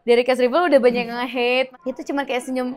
Dari cast rival udah banyak yang nge-hate. Itu cuma kayak senyum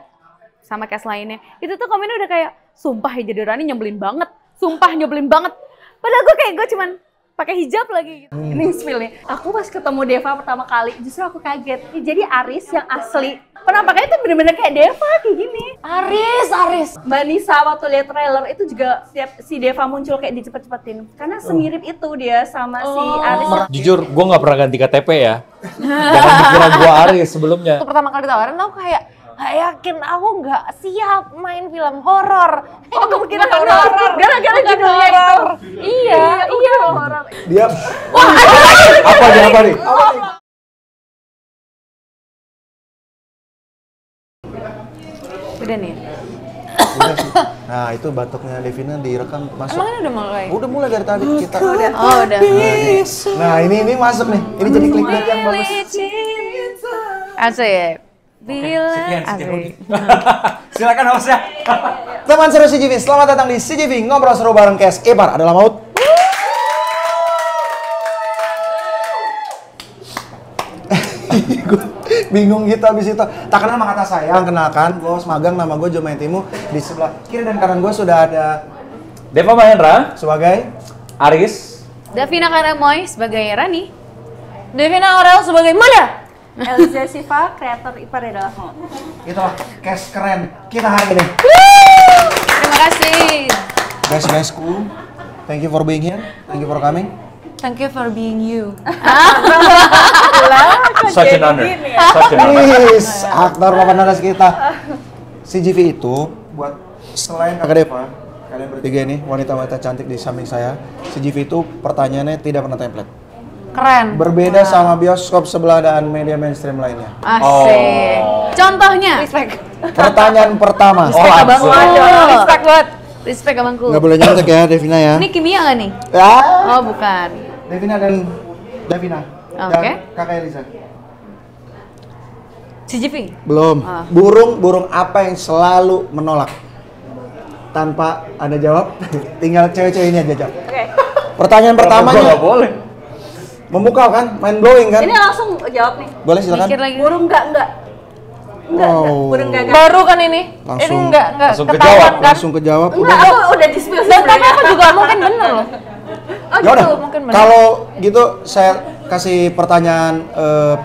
sama cast lainnya. Itu tuh komennya udah kayak, sumpah ya jadi Rani nyebelin banget. Sumpah nyebelin banget. Padahal gue cuman pakai hijab lagi gitu. Ini spill nih. Aku pas ketemu Deva pertama kali, justru aku kaget. Jadi Aris yang asli penampakannya tuh bener-bener kayak Deva kayak gini. Aris. Mbak Nisa waktu lihat trailer itu juga setiap si Deva muncul kayak dicepet-cepetin. Karena semirip itu dia sama si Aris. Jujur, gue nggak pernah ganti KTP ya. Jangan dikira gue Aris sebelumnya. Waktu pertama kali ditawarin aku kayak gak yakin, aku nggak siap main film horor. Aku kira horor. Gara-gara judulnya itu. Iya. Horor. Dia apa nih? Udah nih. Udah sih. Nah, itu batuknya Devina direkam masuk. Emang udah mulai? Udah mulai dari tadi kita. Oh udah. Nah, ini masuk nih. Ini jadi clickbait yang bagus. Asik. Bila Sekian. Silakan hostnya. Teman seru CGV, selamat datang di CGV Ngobrol Seru bareng Kes Ipar adalah Maut. Gue bingung gitu abis itu. Tak kenal sama kata sayang, kenalkan gue magang, nama gue Jo Maitimu. Di sebelah kiri dan kanan gue sudah ada Deva Mahendra sebagai Aris. Davina Karamoy sebagai Rani. Devina Aurel sebagai Mada. Elza Siva, kreator Ipar adalah Maut. itulah Kes keren kita hari ini. Terima kasih. Guys-guysku, thank you for being here, thank you for coming. Thank you for being you. Such an honor. Such an honor. Please, aktor papan atas kita. CGV itu buat selain Kakak Deva, kalian bertiga ini wanita-wanita cantik di samping saya. CGV itu pertanyaannya tidak pernah template. Keren. Berbeda sama bioskop sebelah dan media mainstream lainnya. Asik. Contohnya. Respect. Pertanyaan pertama. Respect abangku. Respect banget. Respect abangku. Nggak boleh nyontek ya, Devina ya. Ini kimia nggak nih? Ya. Oh bukan. Devina dan Davina. Oke. Dan Kakak Elisa. CGV. Belum. Burung apa yang selalu menolak? Tanpa Anda jawab, tinggal cewek-cewek ini aja jawab. Oke. Pertanyaan pertamanya. Nggak boleh. Memukau kan? Mind blowing kan? Ini langsung jawab nih. Boleh silakan. Mikir lagi. Burung enggak. Wow. Burung gagak. Baru kan ini. Langsung- Ini enggak langsung ketahuan kejawab, kan. Langsung kejawab. Enggak, aku udah di-spill Dan tapi sebenarnya. aku juga mungkin bener loh. Oh Ya udah. gitu. mungkin benar. Kalau gitu saya kasih pertanyaan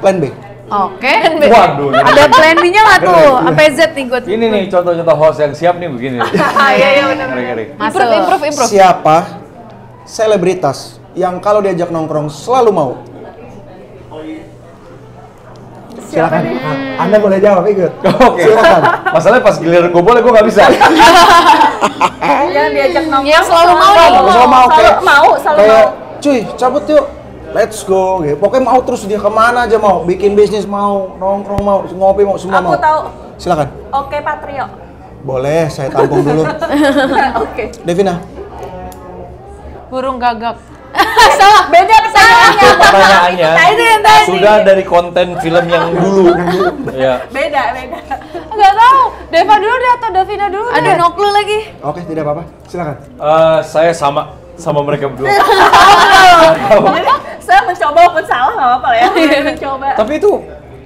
plan B. Oke. Waduh. Ada plan B-nya nggak tuh? Apa Z nih gue? Ini nih contoh-contoh host yang siap nih begini. Iya benar. Ngeri-ngeri. Masuk. Improve. Siapa selebritas yang kalau diajak nongkrong selalu mau? Silakan. Anda boleh jawab ikut. Oke. Silakan. Masalahnya pas giliran gue boleh, gue nggak bisa. Jangan diajak nongkrong. Yang selalu mau nih. Selalu mau kayak Selalu kayak mau. cuy cabut yuk. Let's go, gitu. Pokoknya mau terus dia kemana aja mau, bikin bisnis mau, nongkrong mau, ngopi mau, semua mau. Aku tahu. Silakan. Oke, Patrio. Boleh, saya tampung dulu. Oke. Devina. Burung gagak. Salah, beda pertanyaannya. Itu pertanyaannya Itu yang tadi. sudah dari konten film yang dulu. Ya. Beda. Enggak tahu. Deva dulu deh atau Davina dulu deh. Aduh noklu lagi. Oke, tidak apa-apa. Silakan. Saya sama mereka berdua. Jadi saya mencoba walaupun salah nggak apa-apa lah ya. Mencoba. Tapi itu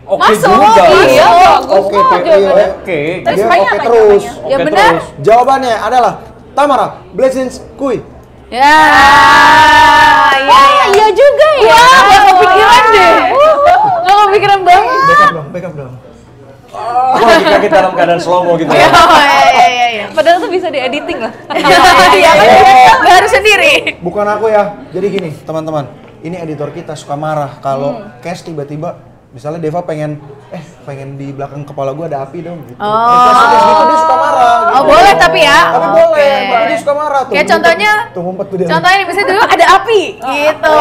oke Masuk. juga. Iya, bagus Oke, kok oke, jawabannya. Oke. Terus Dia banyak oke apa terus. jawabannya? Ya Oke benar. terus. Jawabannya adalah Tamara Blessings Kui. Ya. Iya juga ya. Gak kepikiran deh. Gak kepikiran banget. Backup dong. Gue lagi kaget dalam keadaan slow mo gitu ya. Oh iya. Padahal tuh bisa diediting lah. Iya kan? Baru sendiri. Bukan aku ya. Jadi gini, teman-teman. Ini editor kita suka marah kalau Cash tiba-tiba misalnya Deva pengen di belakang kepala gua ada api dong gitu. Cash gitu dia suka marah gitu. Oh boleh tapi ya. Tapi Oke. boleh, tapi dia suka marah tuh. Kayak contohnya, Tuh ngumpet tuh dia. contohnya misalnya dulu ada api gitu.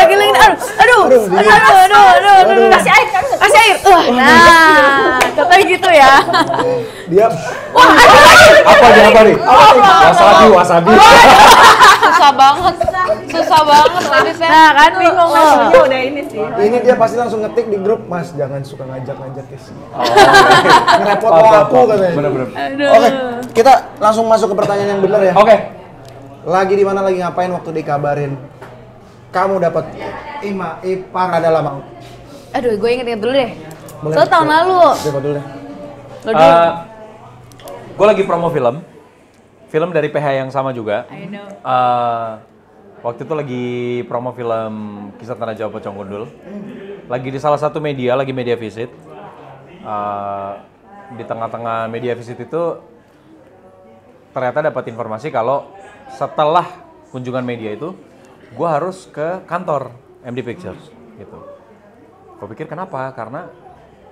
Gila ini. Aduh. Kasih air kan? Kasih air. Nah, contohnya gitu ya. Dia Apa nih? Wasabi. Susah banget tadi saya. Nah kan bingung loh. Langsungnya udah ini sih. ini dia pasti langsung ngetik di grup, Mas jangan suka ngajak-ngajak Cash. Ngerepot aku katanya. Bener-bener. Oke, kita langsung masuk ke pertanyaan yang benar ya. Oke. Lagi di mana lagi ngapain waktu dikabarin kamu dapat Ipar adalah Maut? Aduh, gue inget dulu deh. So tahun lalu. Deva dulu deh. Lo dulu. Gue lagi promo film dari PH yang sama juga. I know. Waktu itu lagi promo film Kisah Tanah Jawa Pocong Gundul. Lagi di salah satu media, lagi media visit. Di tengah-tengah media visit itu ternyata dapat informasi kalau setelah kunjungan media itu, gue harus ke kantor MD Pictures gitu. Gue pikir kenapa? Karena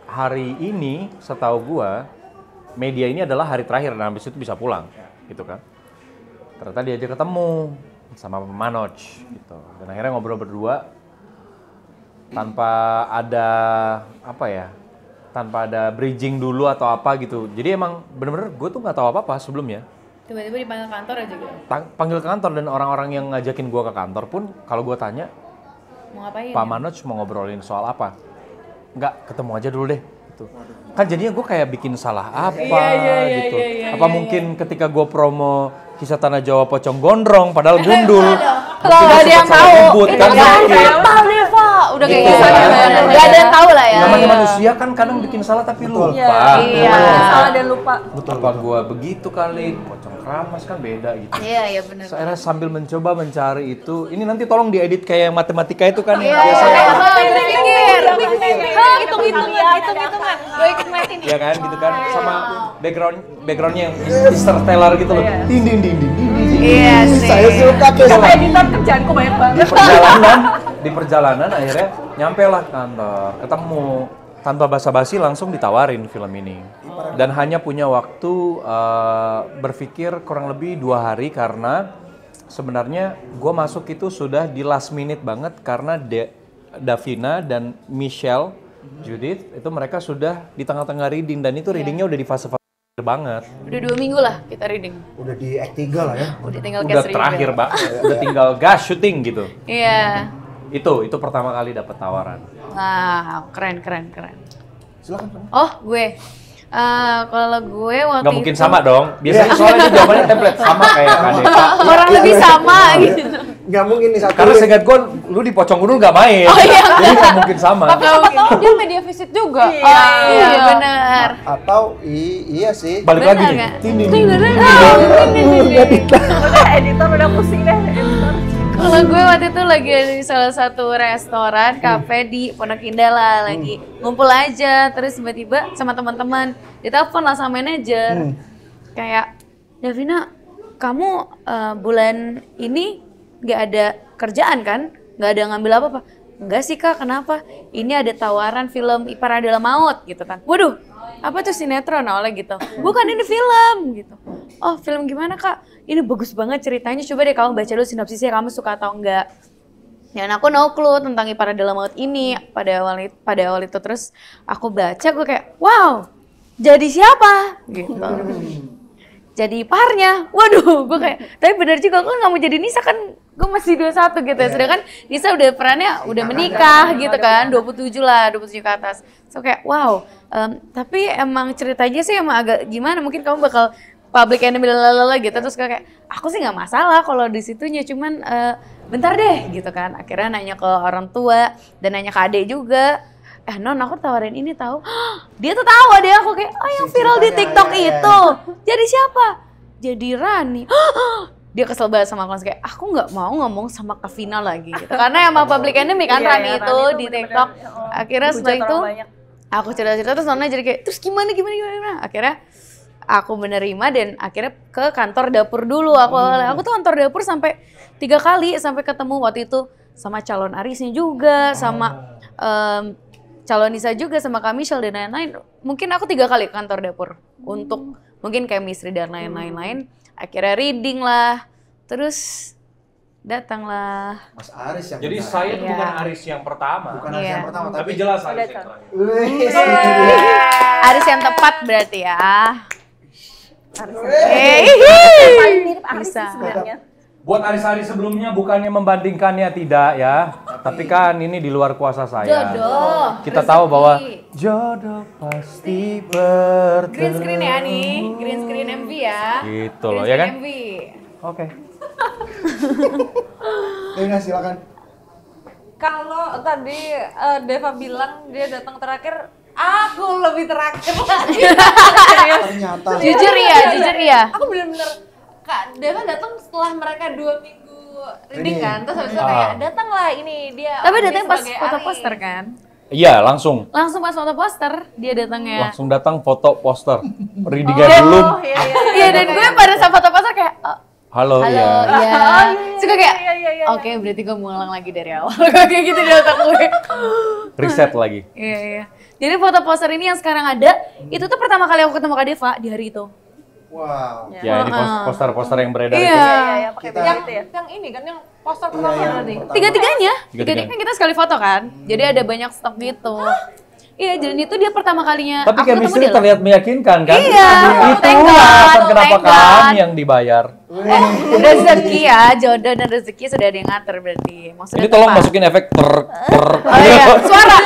hari ini setahu gue media ini adalah hari terakhir dan habis itu bisa pulang gitu kan. Ternyata diajak ketemu sama Manoj gitu. Dan akhirnya ngobrol berdua tanpa ada tanpa ada bridging dulu atau apa gitu. Jadi emang bener-bener gue tuh nggak tahu apa-apa sebelumnya. Tiba-tiba dipanggil kantor aja gitu. Panggil ke kantor dan orang-orang yang ngajakin gue ke kantor pun kalau gue tanya, Mau ngapain? Pak Manoj mau ngobrolin soal apa? Enggak, ketemu aja dulu deh. Gitu. Kan jadinya gue kayak bikin salah apa gitu. Apa mungkin ketika gue promo Kisah Tanah Jawa Pocong Gondrong padahal gundul. Kalau nggak ada yang tahu, Ribut, itu kan nggak mungkin. ada yang tahu Deva. Udah kayak Gitu, gitu. kan? Nggak ada yang tahu lah ya. Namanya manusia kan kadang bikin salah tapi lupa. Iya. Salah dan lupa. Apa gue begitu kali, pocong keramas kan beda gitu. Iya benar. Saya sambil mencoba mencari itu, ini nanti tolong diedit kayak yang matematika itu kan yang Iya, biasanya. berpikir. Hitung-hitungan. Gue ikut ngeliatin. Ya kan gitu kan sama backgroundnya yang interstellar gitu loh. Ding ding ding ding ding. Iya sih. Saya suka tuh. Sama editor kerjaanku banyak banget. Di perjalanan akhirnya nyampe lah kantor, ketemu tanpa basa-basi langsung ditawarin film ini. Dan hanya punya waktu berpikir kurang lebih 2 hari karena sebenarnya gue masuk itu sudah di last minute banget karena Davina dan Michelle Judith itu mereka sudah di tengah-tengah reading dan itu readingnya udah di fase banget. Udah 2 minggu lah kita reading. Udah di act 3 lah ya. Udah tinggal Udah cast terakhir, reading. Mbak. Udah tinggal gas syuting gitu. Iya. Itu pertama kali dapat tawaran. Wow, keren. Silakan. Oh, gue. Kalau gue waktu Nggak mungkin itu sama dong. Biasanya soalnya itu jawabannya template sama kayak Kadeka. orang lebih sama gitu. Nggak mungkin nih satu. Karena seingat gue, lu di Pocong Gunung nggak main. Oh, iya. Jadi nggak mungkin sama. Tapi siapa tahu dia media visit juga. Iya, benar. Atau iya sih. Balik lagi Benar nih. nggak? Udah editor udah pusing deh. Editor. Kalau gue waktu itu lagi di salah satu restoran, kafe di Pondok Indah lah, lagi ngumpul aja, terus tiba-tiba sama teman-teman ditelepon lah sama manajer, kayak Davina, kamu bulan ini nggak ada kerjaan kan? Nggak ada ngambil apa-apa? Enggak sih kak, kenapa? Ini ada tawaran film Ipar Adalah Maut gitu kan. Waduh, apa tuh sinetron awalnya gitu. Bukan, ini film gitu. Oh, film gimana kak? Ini bagus banget ceritanya, coba deh kamu baca dulu sinopsisnya, kamu suka atau enggak. Dan aku no clue tentang Ipar Adalah Maut ini pada awal itu. Terus aku baca, gue kayak, wow, jadi siapa? Gitu. Jadi Iparnya, waduh, gue kayak, tapi benar juga, gue gak mau jadi Nisa kan, gue masih 21 gitu ya, sedangkan Nisa udah perannya udah menikah gitu kan, 27 ke atas. So kayak, wow, tapi emang ceritanya sih emang agak gimana, mungkin kamu bakal public enemy lalala gitu, terus kayak, aku sih gak masalah kalau di situnya, cuman bentar deh gitu kan. Akhirnya nanya ke orang tua, dan nanya ke adik juga, non aku tawarin ini tahu. Dia tuh tahu deh, aku kayak, oh yang viral di TikTok itu. Jadi siapa? Jadi Rani. Dia kesel banget sama aku, kayak aku nggak mau ngomong sama Kavina lagi gitu. Karena emang public enemy kan Rani itu di TikTok. Akhirnya setelah itu aku cerita-cerita terus Nona jadi kayak, terus gimana? Akhirnya aku menerima dan akhirnya ke kantor dapur dulu. Aku tuh kantor dapur sampai 3 kali sampai ketemu waktu itu sama calon Arisnya juga, sama calon Nisa juga, sama Kak Michelle dan lain-lain. Mungkin aku 3 kali ke kantor dapur untuk mungkin chemistry dan lain-lain. Akhirnya reading lah, terus datanglah. Mas Aris yang Jadi benar. saya tuh Iya. bukan Aris yang pertama. Bukan Aris yang pertama, Tapi tapi jelas Aris yang terakhir. Aris yang tepat berarti ya. Paling mirip Aris Bisa. sih sebenarnya. Buat Aris-Aris sebelumnya bukannya membandingkannya tidak ya, tapi kan ini di luar kuasa saya. Jodoh. Kita rezeki. tahu bahwa jodoh pasti bertemu. Green screen ya nih, green screen MV ya. Gitu loh, Green ya kan? screen MV. Oke. Lina silakan. Kalau tadi Deva bilang dia datang terakhir, Aku lebih terakhir lagi. Ternyata. Jujur ya. Aku bener-bener Kak Deva datang setelah mereka 2 minggu reading kan, terus habis itu kayak datanglah ini dia. Tapi datang pas sebagai foto Aris. poster kan? Iya, langsung Langsung pas foto poster dia datangnya. langsung datang foto poster. Readingnya belum. Oh iya iya. Iya, dan gue pada saat foto poster kayak Halo, halo, ya. iya. Suka kayak, iya. oke berarti gue ngulang lagi dari awal. Kayak gitu di otak gue. Reset lagi. Iya. Jadi foto poster ini yang sekarang ada, itu tuh pertama kali aku ketemu Kak Deva di hari itu. Wow. Ya, ini poster-poster yang beredar itu. Iya, pakai Kita- yang ini kan yang poster pertama yang berarti. pertama. Tiga-tiganya Tiga-tiganya. kan kita sekali foto kan. Jadi ada banyak stok gitu. Iya, jadi itu dia pertama kalinya Tapi aku ketemu chemistry dia loh. terlihat meyakinkan kan? Iya, Itu thank God, alasan kenapa thank God. kami yang dibayar. Rezeki ya, jodoh dan rezeki sudah ada yang ngatur berarti. Maksudnya Ini tolong tepat. masukin efek ter. Oh iya, suara.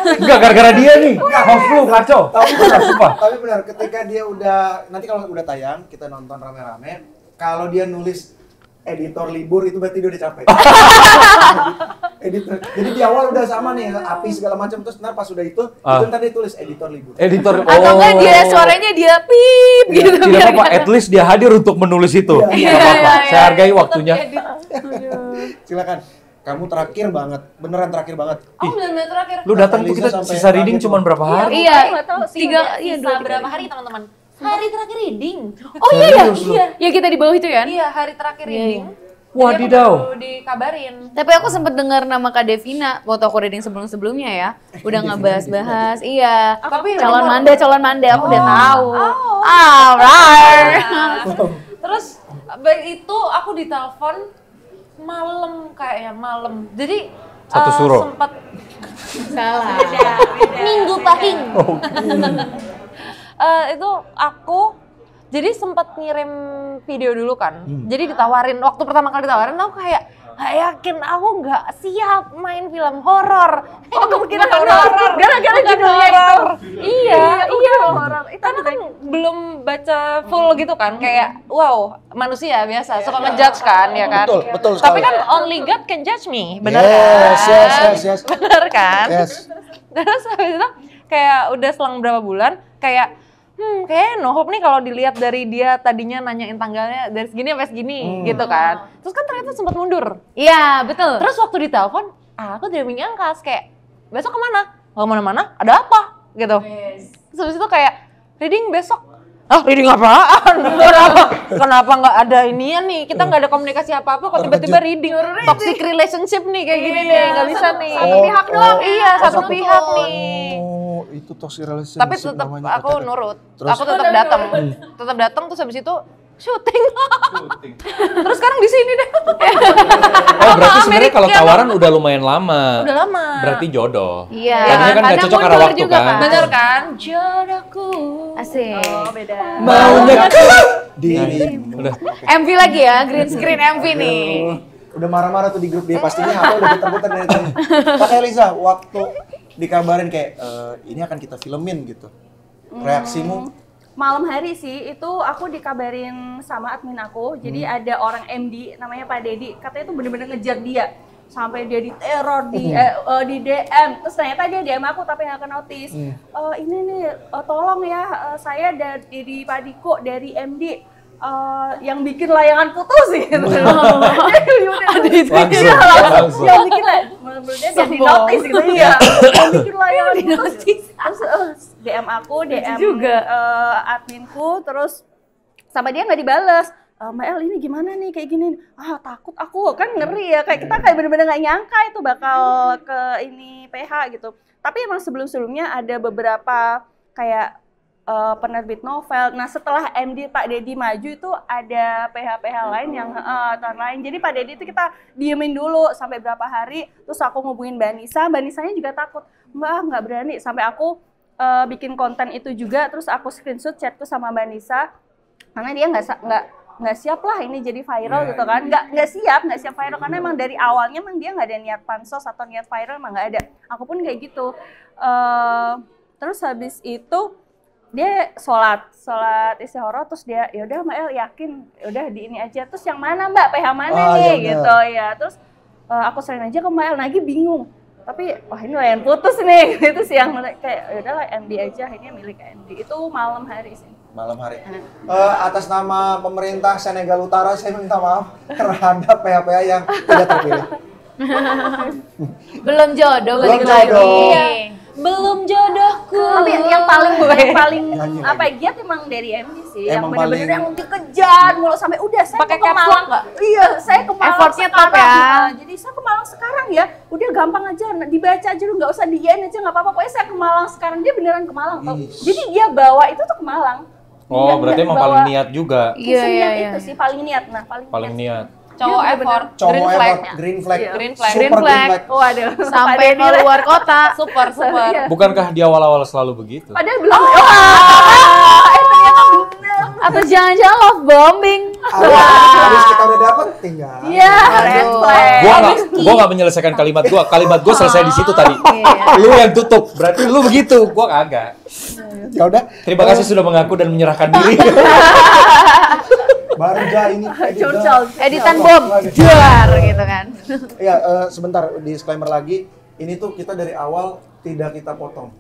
Enggak, gara-gara dia nih. Host lu kacau. Benar, sumpah. Tapi benar, ketika dia udah, nanti kalau udah tayang, kita nonton rame-rame, kalau dia nulis editor libur itu berarti dia udah capek. Editor. Jadi di awal udah sama nih, api segala macam, terus ntar pas udah itu ntar dia tulis editor libur. Editor. Atau enggak dia suaranya dia pip gitu. Tidak biar apa-apa, nggak- at least dia hadir untuk menulis itu. Iya, Tidak apa-apa, iya, saya hargai waktunya. Silakan. Kamu terakhir banget, beneran terakhir banget. Oh benar-benar terakhir. Lu datang tuh Liza kita sampai sisa reading kaget cuman loh. berapa hari? Iya, Aku nggak tahu sih. tiga, udah iya, sisa dua, tiga berapa hari. hari teman-teman? Hari terakhir reading. Oh iya ya. Serius lu? Ya kita di bawah itu kan. Iya, hari terakhir Iya, reading. iya. Jadi Wadidaw. aku baru dikabarin. Tapi aku sempat dengar nama Kak Devina waktu aku reading sebelum-sebelumnya ya. Udah ngebahas-bahas. Iya. Tapi calon mande aku udah tahu. Oh. Alright. Terus baik itu aku ditelepon malam kayaknya malam. Jadi Satu suro. sempat Salah. minggu pahing. Itu aku jadi sempat ngirim video dulu kan. Jadi ditawarin waktu pertama kali ditawarin aku kayak "Nggak yakin, aku nggak siap main film horor." Aku kira horor gara-gara judulnya itu. Iya. Horor. Karena kan belum baca full gitu kan, kayak wow manusia biasa suka ngejudge kan ya kan. Betul Tapi sekali. kan only God can judge me, bener Yes, kan? yes. Bener kan? Yes. Terus habis itu kayak udah selang berapa bulan kayak kayak no hope nih kalau dilihat dari dia tadinya nanyain tanggalnya dari segini sampai segini gitu kan. Terus kan ternyata sempat mundur. Iya, betul. Terus waktu ditelepon, aku tidak menyangka kayak besok kemana? Nggak kemana-mana, ada apa? Gitu. Terus habis itu kayak reading besok. Ah, reading apaan? Kenapa nggak ada inian nih? Kita nggak ada komunikasi apa-apa kok tiba-tiba reading. Toxic relationship nih kayak gini nih, nggak bisa nih. Satu pihak doang. Iya, satu pihak nih. Oh, itu toxic relationship Tapi tetap namanya. aku nurut. Terus? Aku tetap datang. Tetap datang terus habis itu syuting. Terus sekarang di sini deh. Oh, berarti sebenarnya kalau Amerika. tawaran udah lumayan lama. Udah lama. Berarti jodoh. Iya. Tadinya kan nggak Kadang cocok karena mundur waktu juga, kan. Bener kan? Jodohku. Asik. beda. Maunya Dirimu. Udah. MV lagi ya, green screen MV nih. Udah marah-marah tuh di grup dia pastinya apa udah putar-putar dari tadi. Kakak Eliza, waktu dikabarin kayak ini akan kita filmin gitu. Reaksimu? Malam hari sih itu aku dikabarin sama admin aku. Jadi ada orang MD namanya Pak Dedi. Katanya tuh bener-bener ngejar dia. Sampai dia diteror di DM. Terus ternyata dia DM aku tapi nggak ke notice. Ini nih tolong ya saya dari Pak Diko dari MD. Yang bikin layangan putus gitu. Ada itu. Langsung. Yang bikin menurut dia jadi notice gitu ya. Yang bikin layangan putus. Terus DM aku, DM juga. adminku, terus sama dia nggak dibales. Mbak El ini gimana nih kayak gini? Takut aku kan ngeri ya, kayak kita kayak bener-bener nggak nyangka itu bakal ke ini PH gitu. Tapi emang sebelum-sebelumnya ada beberapa kayak penerbit novel. Nah setelah MD Pak Dedi maju itu ada PH-PH lain yang tahun lain. Jadi Pak Dedi itu kita diemin dulu sampai berapa hari. Terus aku ngubungin Mbak Nisa. Mbak Nisanya juga takut. Mbak nggak berani. Sampai aku bikin konten itu juga. Terus aku screenshot chatku sama Mbak Nisa. Karena dia nggak siap lah ini jadi viral gitu kan. Nggak siap viral. Karena emang dari awalnya emang dia nggak ada niat pansos atau niat viral emang nggak ada. Aku pun kayak gitu. Terus habis itu dia sholat istihara terus dia yaudah Mbak El yakin yaudah di ini aja terus yang mana Mbak PH mana nih ya gitu ya terus aku sering aja ke Mbak El lagi bingung Tapi wah ini layan putus nih. Itu sih yang kayak ya udahlah MD aja, akhirnya milik MD. Itu malam hari sih. Malam hari. Atas nama pemerintah Senegal Utara saya minta maaf terhadap PH-PH yang tidak terpilih. Belum jodoh Belum balik jodoh. lagi. Belum jodohku. Tapi yang paling Nyanyi apa lagi. giat emang dari MD sih. Emang yang bener-bener paling- yang dikejar mulu sampai udah saya Pakai ke caps Malang. lock nggak? Iya, saya ke Malang. Effortnya top sekarang. ya. Nah, jadi saya ke Malang sekarang ya. Udah gampang aja, dibaca aja lu nggak usah diain aja nggak apa-apa. Pokoknya saya ke Malang sekarang, dia beneran ke Malang. Tau. Yes. Jadi dia bawa itu tuh ke Malang. Oh, berarti emang paling niat juga. Iya, iya, iya. Itu sih paling niat. Nah, paling Niat. Cowok Dia bener-bener effort, Cowok green flag. effort, green flag. Iya. Green flag. Super Green flag. Waduh. Sampai ke luar kota. Super, super. Iya. Bukankah di awal-awal selalu begitu? Padahal belum. Ternyata bener. Atau jangan-jangan love bombing. Habis kita udah dapet, tinggal. Iya, red flag. Gua nggak menyelesaikan kalimat gua selesai di situ tadi. Lu yang tutup, berarti lu begitu, gua kagak. Ya udah. Terima kasih sudah mengaku dan menyerahkan diri. Barja ini Curcol. Editan bom. Dar gitu kan. Ya, sebentar disclaimer lagi. Ini tuh kita dari awal tidak kita potong.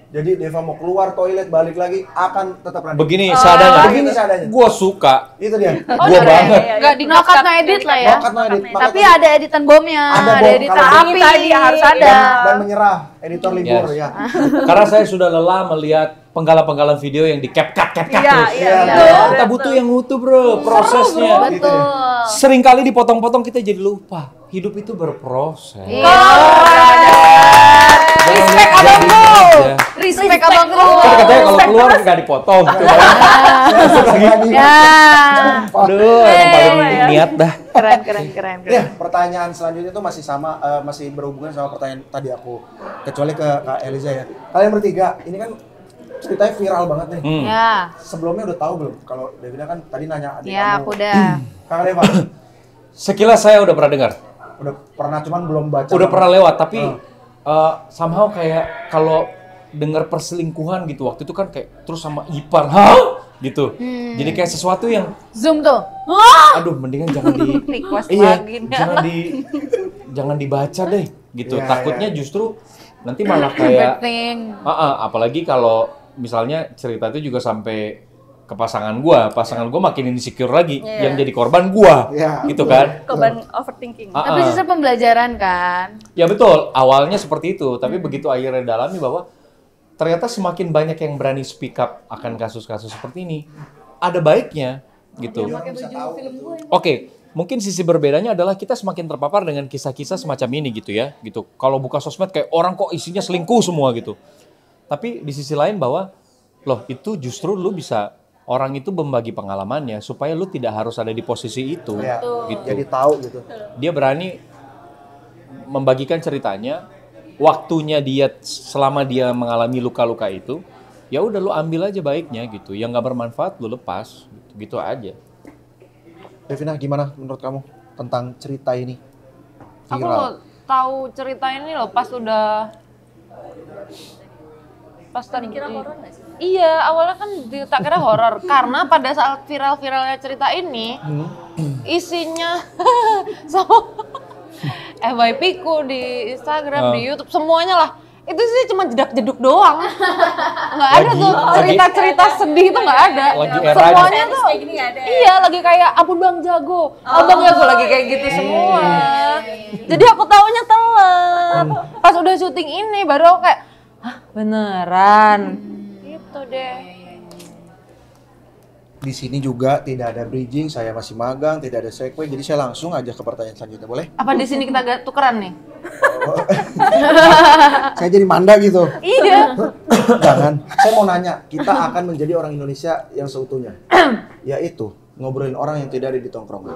Jadi Deva mau keluar toilet balik lagi akan tetap running. Begini seadanya. Begini seadanya. Gua suka. Itu dia. Gua banget. Enggak di No cut no edit lah ya. No cut, no edit. Tapi Makanya ada editan bomnya, Ada ada bom. editan Kalau api. tadi harus ada. dan menyerah editor libur Yes. ya. Karena saya sudah lelah melihat penggalan-penggalan video yang di cap cut Iya, terus. iya, iya. Kita butuh yang utuh, Bro, prosesnya. Gitu Betul. ya. Sering kali dipotong-potong kita jadi lupa. Hidup itu berproses. Iya. Respect abangku. Respect abangku. Kan katanya kalau keluar nggak dipotong. Ya. Aduh, yang paling niat dah. Keren, keren, keren, Ya, keren. pertanyaan selanjutnya itu masih sama, masih berhubungan sama pertanyaan tadi aku. Kecuali ke Kak Eliza ya. Kalian bertiga, ini kan ceritanya viral banget nih. Ya. Sebelumnya udah tahu belum? Kalau Devina kan tadi nanya adik Ya, kamu. aku udah. Kak Deva, Sekilas saya udah pernah dengar. udah pernah cuman belum baca. Udah pernah lewat, tapi Ah. somehow kayak kalau dengar perselingkuhan gitu waktu itu kan kayak terus sama ipar, hah? Gitu. Jadi kayak sesuatu yang Zoom tuh. aduh mendingan jangan di request iya, lagi. jangan dibaca deh gitu. Iya, Takutnya iya. justru nanti malah kayak Thing. apalagi kalau misalnya cerita itu juga sampai ke pasangan gua makin insecure lagi, Iya. yang jadi korban gua, Iya. gitu kan? Korban overthinking. Tapi sisa pembelajaran kan. Ya betul, awalnya seperti itu, tapi begitu akhirnya dalami bahwa ternyata semakin banyak yang berani speak up akan kasus-kasus seperti ini, ada baiknya gitu. Oke, mungkin sisi berbedanya adalah kita semakin terpapar dengan kisah-kisah semacam ini gitu ya, gitu. Kalau buka sosmed kayak orang kok isinya selingkuh semua gitu. Tapi di sisi lain bahwa loh itu justru lu bisa orang itu membagi pengalamannya supaya lu tidak harus ada di posisi itu Ya, gitu. jadi tahu gitu. Dia berani membagikan ceritanya, waktunya dia selama dia mengalami luka-luka itu, ya udah lu ambil aja baiknya gitu. Yang nggak bermanfaat lu lepas, gitu aja. Devina, gimana menurut kamu tentang cerita ini? Aku Viral. tahu cerita ini loh pas tadi Kira horor nggak sih? Iya, awalnya kan tak kira horor karena pada saat viral-viralnya cerita ini isinya sama FYP ku di Instagram, di YouTube, semuanya lah. Itu sih cuma jedak-jeduk doang. Nggak ada tuh cerita-cerita sedih itu nggak ada. Lagi eranya. Semuanya tuh Kayak gini nggak ada. iya lagi kayak ampun Bang Jago, Abang Jago lagi kayak gitu semua. Jadi aku taunya telat. Pas udah syuting ini baru aku kayak, hah beneran? Gitu deh. Di sini juga tidak ada bridging, saya masih magang, tidak ada segue, jadi saya langsung aja ke pertanyaan selanjutnya, boleh? Apa di sini kita agak tukeran nih? Saya jadi manda gitu. Iya. Jangan. Saya mau nanya, kita akan menjadi orang Indonesia yang seutuhnya, yaitu ngobrolin orang yang tidak ada di tongkrongan.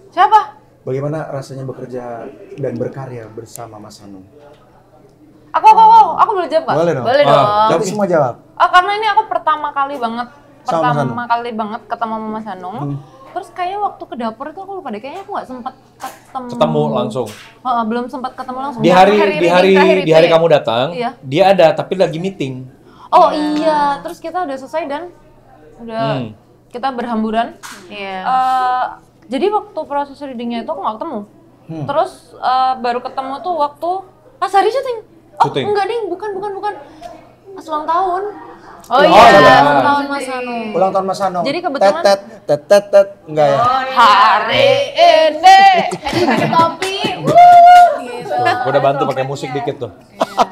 Siapa? Bagaimana rasanya bekerja dan berkarya bersama Mas Hanung? Aku boleh jawab nggak? Boleh dong. Boleh dong. Jadi semua jawab. Karena ini aku pertama kali banget Sama Mas ketemu sama Mas Hanung. Terus kayaknya waktu ke dapur itu aku lupa deh, kayaknya aku nggak sempat Ketemu langsung. Belum sempat ketemu langsung. Di hari kamu datang, Iya. dia ada tapi lagi meeting. Oh iya, terus kita udah selesai dan udah kita berhamburan. Iya. Jadi waktu proses readingnya itu aku nggak ketemu. Terus baru ketemu tuh waktu Pas hari syuting. Oh, Syuting. enggak ding, bukan. Pas ulang tahun. Oh iya. iya. Ulang tahun Mas Hanung. Ulang tahun Mas Hanung. Jadi kebetulan- tet enggak ya? Hari ini. Pakai topi. Gitu. Gue udah bantu pakai musik dikit tuh.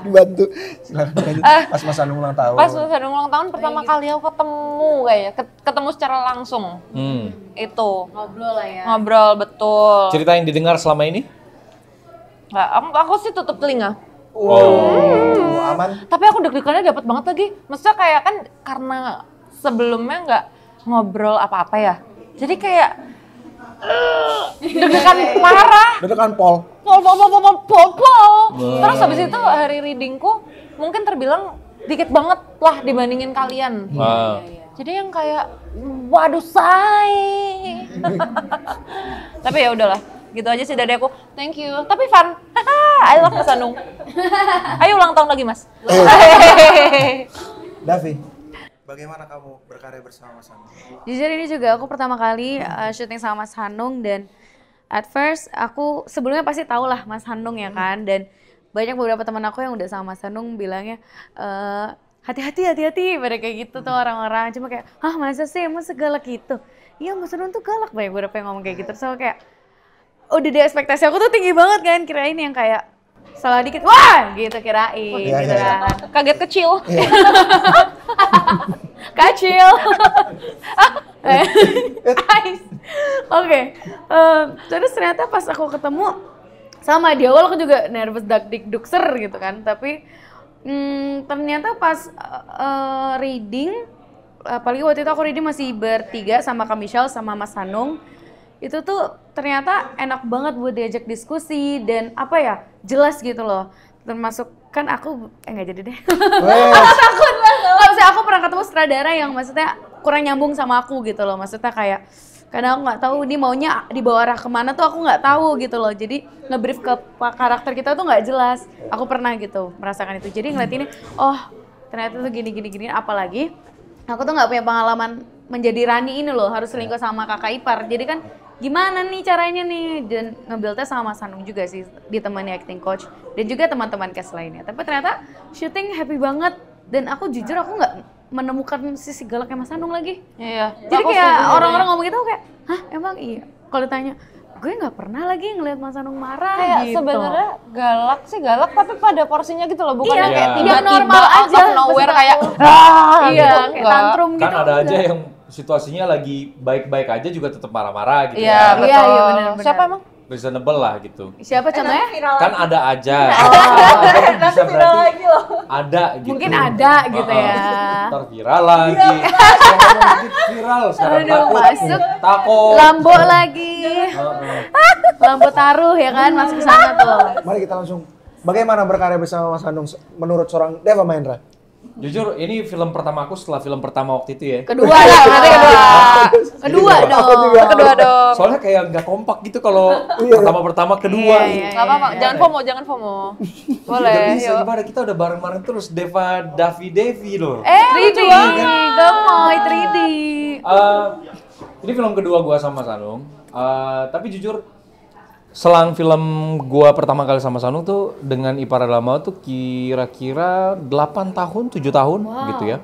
Dibantu. Silakan lanjut. Pas Mas Hanung ulang tahun. Pas Mas Hanung ulang tahun pertama kali aku ketemu kayaknya, ketemu secara langsung. Itu Ngobrol lah ya. ngobrol betul. Cerita yang didengar selama ini? Nggak, aku sih tutup telinga. Aman. Tapi aku deg-degannya dapat banget lagi. Maksudnya kayak kan karena sebelumnya nggak ngobrol apa-apa ya. Jadi kayak deg-degan parah. Deg-degan Pol. Pol. Terus habis itu hari readingku mungkin terbilang dikit banget lah dibandingin kalian. Wah. Jadi yang kayak waduh say. Tapi ya udahlah, gitu aja sih dari aku. Thank you. Tapi fun. I love Mas Hanung. Ayo ulang tahun lagi, Mas. Davi, bagaimana kamu berkarya bersama Mas Hanung? Jujur ini juga aku pertama kali syuting sama Mas Hanung dan at first aku sebelumnya pasti tahu lah Mas Hanung ya kan, dan banyak beberapa teman aku yang udah sama Mas Hanung bilangnya hati-hati pada kayak gitu tuh orang-orang, cuma kayak masa sih emang segalak gitu. Iya Mas Hanung tuh galak, banyak beberapa yang ngomong kayak gitu, terus aku kayak udah deh ekspektasi aku tuh tinggi banget kan, kirain yang kayak salah dikit wah gitu kirain Iya, gitu iya, kan. Kaget kecil. Kacil. Oke. Terus ternyata pas aku ketemu sama di awal aku juga nervous dak-dik-dukser gitu kan, tapi ternyata pas reading, apalagi waktu itu aku reading masih bertiga sama Kak Michelle sama Mas Hanung, itu tuh ternyata enak banget buat diajak diskusi dan apa ya, jelas gitu loh. Termasuk kan aku nggak jadi deh. Takut lah. Maksudnya aku pernah ketemu sutradara yang maksudnya kurang nyambung sama aku gitu loh. Maksudnya kayak kadang aku nggak tahu ini maunya dibawa arah kemana tuh aku nggak tahu gitu loh. Jadi nge-brief ke karakter kita tuh nggak jelas. Aku pernah gitu merasakan itu. Jadi ngeliat ini, oh ternyata tuh gini. Apalagi aku tuh nggak punya pengalaman menjadi Rani ini loh, harus selingkuh sama kakak ipar. Jadi kan gimana nih caranya nih, dan nge-build-nya sama Mas Hanung juga sih, ditemani acting coach dan juga teman-teman cast lainnya. Tapi ternyata syuting happy banget, dan aku jujur aku nggak menemukan sisi galaknya Mas Hanung lagi. Iya. Jadi kayak orang-orang ngomong gitu, aku kayak hah emang iya? Kalau ditanya gue nggak pernah lagi ngeliat Mas Hanung marah kayak gitu. sebenarnya galak sih galak, tapi pada porsinya gitu loh, bukan Iya, yang kayak iya. tiba-tiba normal out aja, of nowhere maksud kayak aku. gitu, Iya, kayak enggak. tantrum gitu. Kan ada aja enggak. yang situasinya lagi baik-baik aja juga tetap marah-marah gitu Iya, ya. betul. Iya, benar. Siapa emang? Reasonable lah gitu. Siapa contohnya? Kan ada aja. Nanti viral lagi loh. Ada gitu. Mungkin ada gitu ya. Ntar viral lagi. Yang ngomong dikit viral sekarang Aduh, takut. masuk. Takut. Lambo lagi. Heeh. Lambo taruh ya kan, masuk sana tuh. Mari kita langsung. Bagaimana berkarya bersama Mas Hanung menurut seorang Deva Mahendra? Jujur ini film pertama aku setelah film pertama waktu itu ya. Kedua lah, berarti kedua. Kedua Aku dong. juga. Kedua dong. Soalnya kayak nggak kompak gitu kalau pertama-pertama kedua. Iya, Nggak apa-apa, jangan FOMO. Boleh, Nggak bisa yuk. gimana, kita udah bareng-bareng terus Deva, Devi loh. 3D, gemoy 3D. Ini film kedua gua sama Sanung. Tapi jujur selang film gua pertama kali sama Sanung tuh dengan Ipar Lama tuh kira-kira 8 tahun, 7 tahun gitu ya.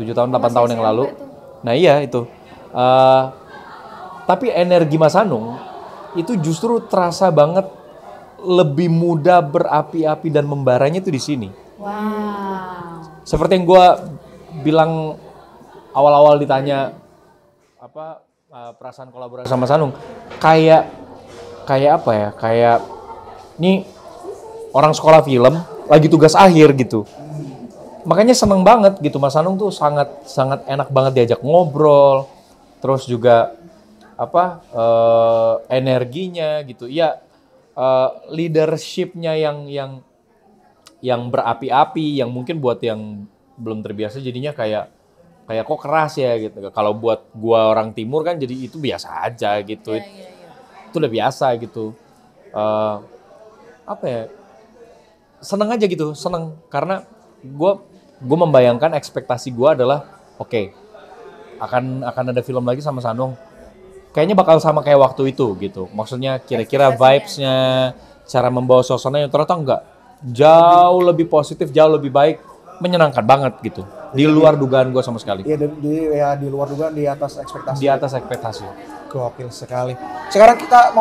7 tahun, 8 tahun yang lalu. Nah iya itu. Tapi energi Mas Hanung itu justru terasa banget lebih mudah berapi-api dan membaranya tuh di sini. Wow. Seperti yang gua bilang awal-awal ditanya apa perasaan kolaborasi sama Sanung, kayak apa ya? Kayak nih orang sekolah film lagi tugas akhir gitu. Makanya seneng banget gitu, Mas Hanung tuh sangat enak banget diajak ngobrol, terus juga apa energinya gitu. Ya leadership-nya yang berapi-api, yang mungkin buat yang belum terbiasa jadinya kayak kok keras ya gitu. Kalau buat gua orang timur kan jadi itu biasa aja gitu. Itu udah biasa gitu. Apa ya? Seneng aja gitu, seneng karena gua membayangkan ekspektasi gua adalah oke, akan ada film lagi sama Sanung. Kayaknya bakal sama kayak waktu itu gitu. Maksudnya kira-kira vibes-nya, cara membawa suasananya ternyata enggak. jauh lebih positif, jauh lebih baik, menyenangkan banget gitu. Di luar dugaan gue sama sekali. Iya, di luar dugaan, di atas ekspektasi. Di atas ekspektasi. Gokil sekali. Sekarang kita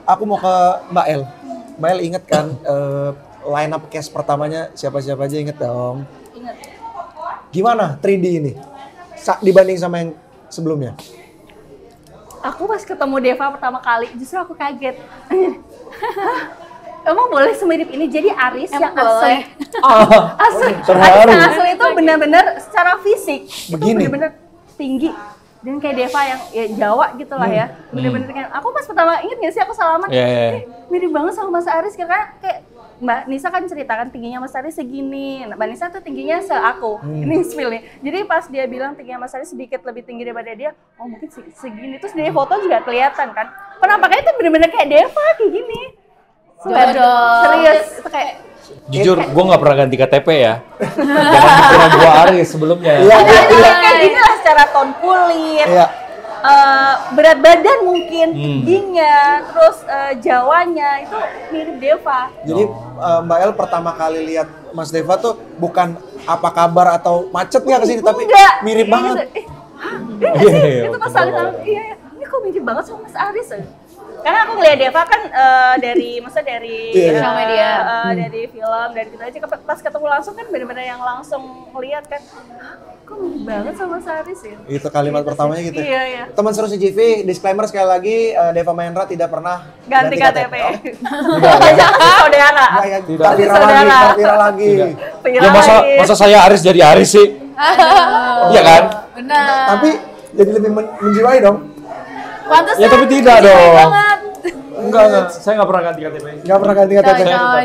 aku mau ke Mbak El. Mbak El inget kan line up cast pertamanya siapa-siapa aja, inget dong? Ingat. Gimana 3D ini? Dibanding sama yang sebelumnya? Aku pas ketemu Deva pertama kali, justru aku kaget. Emang boleh semirip ini? Jadi Aris Emang yang asli. Asli. terharu. Aris yang asli itu benar-benar secara fisik Begini. itu benar-benar tinggi. Dan kayak Deva yang ya Jawa gitu lah ya. Bener-bener kayak, aku pas pertama inget gak sih aku salaman, mirip banget sama Mas Aris. Karena kayak Mbak Nisa kan ceritakan tingginya Mas Aris segini. Mbak Nisa tuh tingginya se-aku. Ini spill nih. Jadi pas dia bilang tingginya Mas Aris sedikit lebih tinggi daripada dia, oh mungkin segini. Terus dari foto juga kelihatan kan. Penampakannya tuh bener-bener kayak Deva kayak gini. Jodoh. Serius, itu kayak Jujur, gue nggak pernah ganti KTP ya. Jangan dikira gue Aris sebelumnya. Iya. kayak gini lah secara ton kulit. Iya. Berat badan mungkin, tingginya, terus Jawanya itu mirip Deva. Jadi Mbak El pertama kali lihat Mas Deva tuh bukan apa kabar atau macet nggak kesini, tapi Enggak. mirip Iya, banget. gitu. Iya nggak sih? Itu pas saling iya, ini kok mirip banget sama Mas Aris ya? Karena aku ngeliat Deva kan maksudnya dari Sosial media. dari film, dari gitu aja. Pas ketemu langsung kan bener-bener yang langsung ngeliat kan, kok mirip banget sama Mas Aris ya? Itu kalimat pertamanya gitu. Iya, iya. Teman seru CGV, disclaimer sekali lagi, Deva Mahendra tidak pernah Ganti KTP. Oh, Jangan sih saudara. enggak ya, Tidak. tak viral Saudara. lagi, tak viral lagi. Ya masa saya Aris jadi Aris sih? Iya kan? Benar. Tapi jadi lebih menjiwai dong. Pantesan. Ya tapi tidak menjiwai dong. banget. Enggak. Saya nggak pernah ganti KTP. Nggak pernah ganti KTP.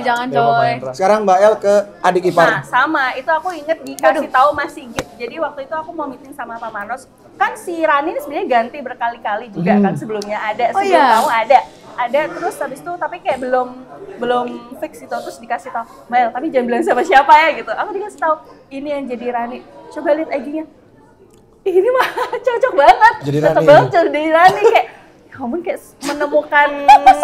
Jangan Dewa coy. Mahendra. Sekarang Mbak El ke adik Nah, ipar. sama. Itu aku inget dikasih tahu Mas Sigit. Jadi waktu itu aku mau meeting sama Pak Manos. Kan si Rani ini sebenarnya ganti berkali-kali juga kan sebelumnya ada. Oh, Sebelum iya? kamu ada terus habis itu tapi kayak belum fix itu, terus dikasih tahu Mel tapi jangan bilang siapa ya gitu. Aku dikasih tahu ini yang jadi Rani, coba lihat IG-nya, ini mah cocok banget, Jadi cocok Rani. banget jadi Rani. Kayak kamu kayak menemukan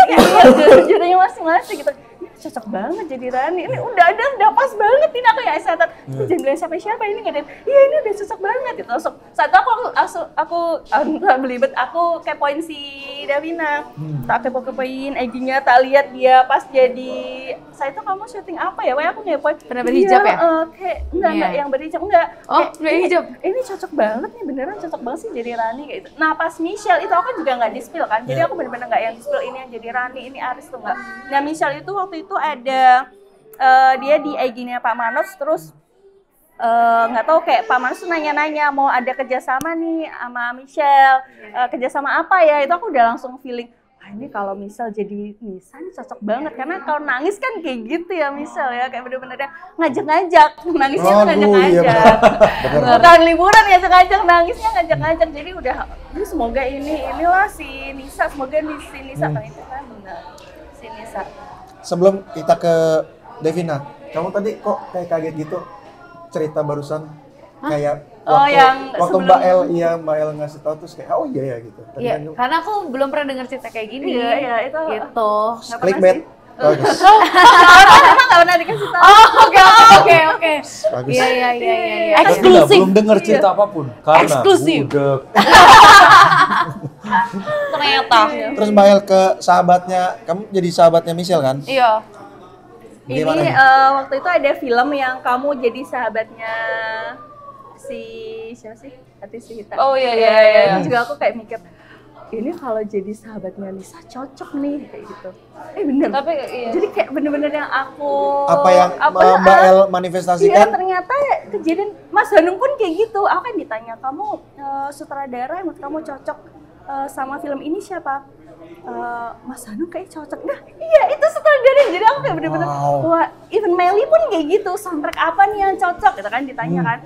ini ya judulnya masing-masing gitu. Ini cocok banget jadi Rani, ini udah pas banget ini. Aku ya excited, jangan bilang siapa ini nggak, iya ini udah cocok banget gitu. Langsung saat itu aku belibet, aku kepoin si Davina, tak kepoin IG-nya, tak lihat dia pas jadi saya itu kamu syuting apa ya? Wah aku ngepoin Pernah berhijab ya? Kayak enggak Iya. yang berhijab enggak. Oh, Kayak, berhijab. Ini cocok banget nih, beneran cocok banget sih jadi Rani kayak gitu. Nah pas Michelle itu aku kan juga nggak di-spill kan, jadi aku bener-bener nggak yang di-spill ini yang jadi Rani, ini Aris tuh nggak. Nah Michelle itu waktu itu ada dia di IG-nya Pak Manos, terus nggak tahu kayak Pak Manos tuh nanya-nanya mau ada kerjasama nih sama Michelle, kerjasama apa ya? Itu aku udah langsung feeling, wah ini kalau Michelle jadi Nisa ini cocok banget, karena kalau nangis kan kayak gitu ya Michelle ya, kayak bener-bener ngajak-ngajak, nangisnya tuh Aduh, iya ngajak-ngajak. bener. Bukan liburan ya, ngajak nangisnya ngajak-ngajak. Jadi udah, ini semoga inilah si Nisa, semoga si Nisa itu kan benar si Nisa. Sebelum kita ke Devina, kamu tadi kok kayak kaget gitu cerita barusan? Kayak Oh, yang waktu sebelum- Mbak El ngasih tahu terus kayak oh iya ya gitu. Tadi Iya, kan karena aku belum pernah dengar cerita kayak gini. Iya, itu. Gitu. Nggak pernah clickbait. sih. Bagus. Emang nggak pernah dikasih tahu. Oh, oke. Bagus. Iya. Eksklusif. Belum dengar cerita apapun. Karena Eksklusif. budek. Ternyata. Terus Mbak El ke sahabatnya, kamu jadi sahabatnya Michelle kan? Iya. Gimana Ini nih? waktu itu ada film yang kamu jadi sahabatnya si siapa sih? Hati Sihita. Oh, iya. Itu juga aku kayak mikir, ini kalau jadi sahabatnya Nisa cocok nih kayak gitu. Bener. Tapi iya. Jadi kayak bener-bener yang aku Apa yang Mbak El manifestasikan? Iya, ternyata kejadian Mas Hanung pun kayak gitu. Aku kan ditanya, kamu sutradara yang menurut kamu cocok sama film ini siapa? Mas Hanung kayak cocok. Nah iya itu sutradara. Jadi aku kayak bener-bener, Wow. wah even Melly pun kayak gitu. Soundtrack apa nih yang cocok? Gitu kan ditanya kan.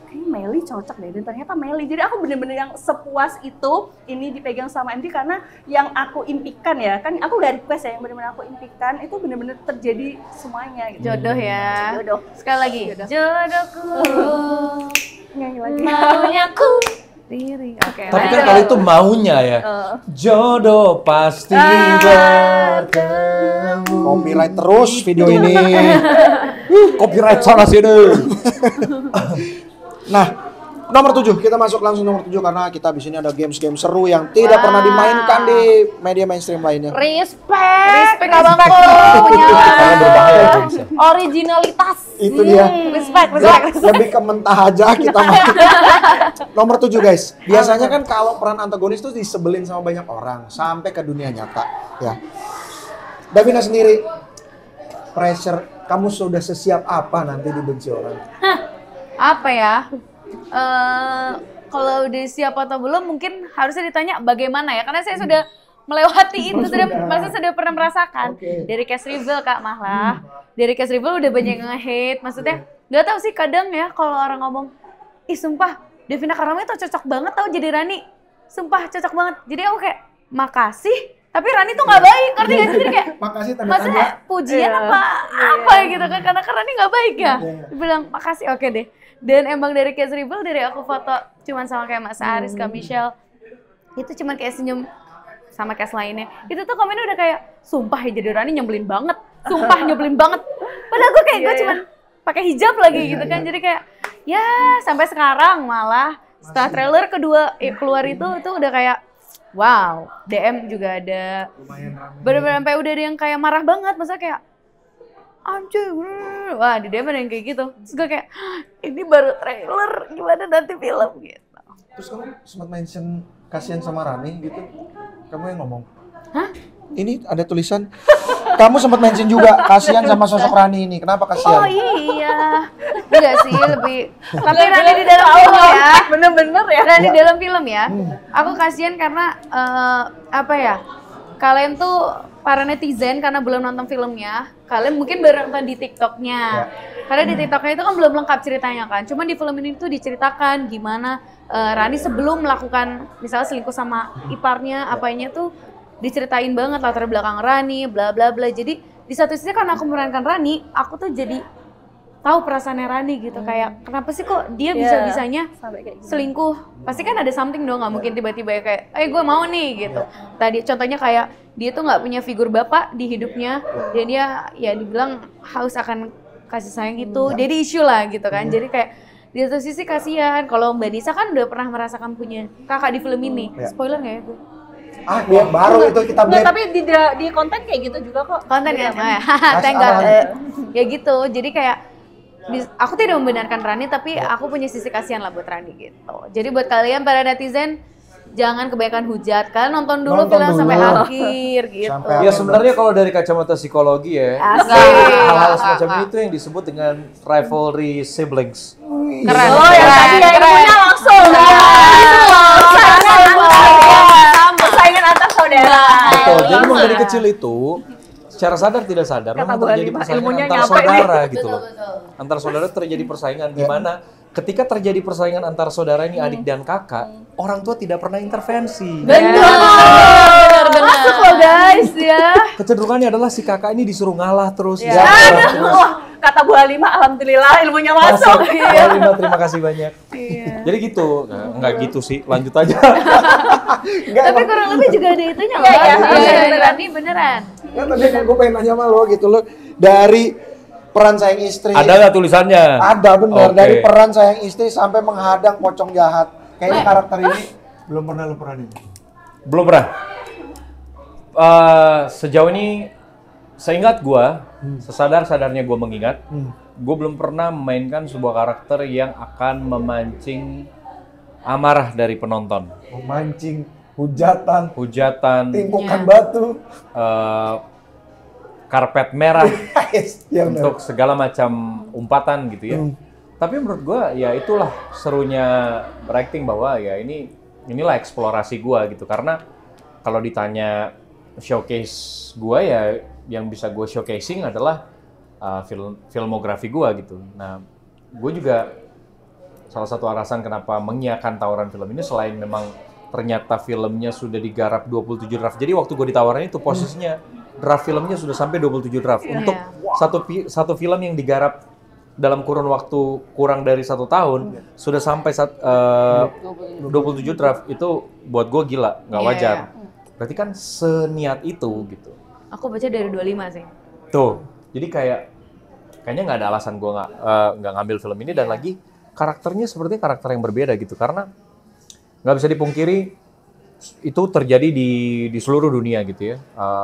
Kayaknya Melly cocok deh, dan ternyata Melly. Jadi aku bener-bener yang sepuas itu ini dipegang sama MD, karena yang aku impikan ya, kan aku gak request ya, yang bener-bener aku impikan itu bener-bener terjadi semuanya gitu. Jodoh ya. Jodoh. Sekali lagi. Jodohku. Nyanyi lagi. Maunya ku diri. Oke. Tapi kan lanjut. kalau itu maunya ya. Jodoh pasti bertemu. Copyright terus video ini. Copyright sana sini. Nah, nomor 7, kita masuk langsung nomor 7 karena kita di sini ada games-game seru yang tidak pernah dimainkan di media mainstream lainnya. Respect abangku punya Karena berbahaya gamesnya. originalitas. Itu dia. Respect. Lebih ke mentah aja kita main. Nomor 7 guys, biasanya kan kalau peran antagonis tuh disebelin sama banyak orang sampai ke dunia nyata ya. Davina sendiri, pressure, kamu sudah sesiap apa nanti dibenci orang? apa ya? Kalau udah siap atau belum mungkin harusnya ditanya bagaimana ya, karena saya sudah melewati itu, sudah pernah merasakan. Dari cast reveal Kak malah. Dari cast reveal udah banyak yang nge-hate, maksudnya nggak tahu sih kadang ya kalau orang ngomong, ih sumpah Davina Karama itu cocok banget tau jadi Rani, sumpah cocok banget. Jadi aku kayak makasih, tapi Rani tuh nggak baik, ngerti gak sih? Jadi kayak Makasih tanda maksudnya tanya. pujian apa gitu kan, karena Rani nggak baik ya. Bilang makasih, oke deh. Dan emang dari cast reveal, dari aku foto cuman sama kayak Mas Aris, Kak Michelle, itu cuman kayak senyum sama cast lainnya. Itu tuh komennya udah kayak, sumpah ya jadi Rani nyebelin banget, sumpah nyebelin banget. Padahal gue kayak gue cuman pakai hijab lagi gitu kan, jadi kayak ya sampai sekarang malah setelah trailer kedua keluar itu udah kayak wow, DM juga ada, bener-bener sampai udah ada yang kayak marah banget, maksudnya kayak anjir, wah di DM ada yang kayak gitu. Terus gue kayak, ini baru trailer, gimana nanti film gitu. Terus kamu sempat mention kasihan sama Rani gitu, kamu yang ngomong. Hah? Ini ada tulisan, kamu sempat mention juga kasihan sama sosok Rani ini, kenapa kasihan? Oh iya, enggak sih, lebih, tapi Rani di dalam film ya, Bener-bener ya. Rani di dalam film ya, aku kasihan karena apa ya, kalian tuh para netizen karena belum nonton filmnya, kalian mungkin baru nonton di TikToknya. Karena di TikToknya itu kan belum lengkap ceritanya kan. Cuman di film ini tuh diceritakan gimana Rani sebelum melakukan misalnya selingkuh sama iparnya, apanya tuh diceritain banget latar belakang Rani, bla bla bla. Jadi di satu sisi karena aku memerankan Rani, aku tuh jadi tahu perasaannya Rani gitu, kayak kenapa sih kok dia bisa-bisanya Sampai kayak gitu. selingkuh, pasti kan ada something dong, nggak mungkin tiba-tiba kayak, gue mau nih gitu. Tadi contohnya kayak dia tuh nggak punya figur bapak di hidupnya, dan dia ya dibilang haus akan kasih sayang gitu, jadi isu lah gitu kan. Jadi kayak di satu sisi kasihan, kalau Mbak Nisa kan udah pernah merasakan punya kakak di film ini, spoiler nggak ya gue? Ah, yang baru itu kita Nggak, blame. tapi di konten kayak gitu juga kok. Konten kan? Thank God. Ya gitu, jadi kayak aku tidak membenarkan Rani, tapi aku punya sisi kasihan lah buat Rani gitu. Jadi buat kalian para netizen, jangan kebanyakan hujat. Kalian nonton dulu Nonton film dulu. sampai akhir gitu. Sampai Ya sebenarnya kalau dari kacamata psikologi ya, Asik. hal-hal semacam ini tuh yang disebut dengan rivalry siblings. Keren. Oh, yang tadi ya ilmunya langsung. Persaingan antar saudara. Betul. Jadi memang dari kecil itu secara sadar tidak sadar memang Bu terjadi Halimah, persaingan ilmunya antar nyampe saudara gitu loh. Antar saudara terjadi persaingan di mana ketika terjadi persaingan antar saudara ini adik dan kakak, orang tua tidak pernah intervensi. Benar. Masuk loh guys ya. Kecenderungannya adalah si kakak ini disuruh ngalah terus. Ya. Wah, kata Bu Halimah, alhamdulillah ilmunya masuk. Halimah, terima kasih banyak. Jadi gitu, enggak gitu sih, lanjut aja. Tapi kurang lebih juga ada itunya loh. Iya, Rani beneran. Ya tadi gue pengen nanya sama lo gitu lo, dari peran sayang istri. Ada nggak tulisannya? Ada benar, Oke. dari peran sayang istri sampai menghadang pocong jahat. Kayaknya karakter ini belum pernah lo peranin. Belum pernah. Sejauh ini, seingat gua, sesadar-sadarnya gua mengingat, gua belum pernah memainkan sebuah karakter yang akan memancing amarah dari penonton. Memancing, hujatan, Hujatan, timpukan batu. karpet merah, Ya benar. untuk segala macam umpatan gitu ya. Tapi menurut gua ya itulah serunya berakting, bahwa ya inilah eksplorasi gua gitu. Karena kalau ditanya showcase gua ya yang bisa gua showcasing adalah filmografi gua gitu. Nah, gua juga salah satu alasan kenapa mengiyakan tawaran film ini selain memang ternyata filmnya sudah digarap 27 draft. Jadi waktu gua ditawarin itu posisinya draft filmnya sudah sampai 27 draft. Untuk satu film yang digarap dalam kurun waktu kurang dari 1 tahun sudah sampai 27 draft, itu buat gue gila, nggak wajar. Berarti kan seniat itu gitu. Aku baca dari 25 sih. Tuh, jadi kayaknya nggak ada alasan gue nggak ngambil film ini dan lagi karakternya seperti karakter yang berbeda gitu karena nggak bisa dipungkiri itu terjadi di seluruh dunia gitu ya.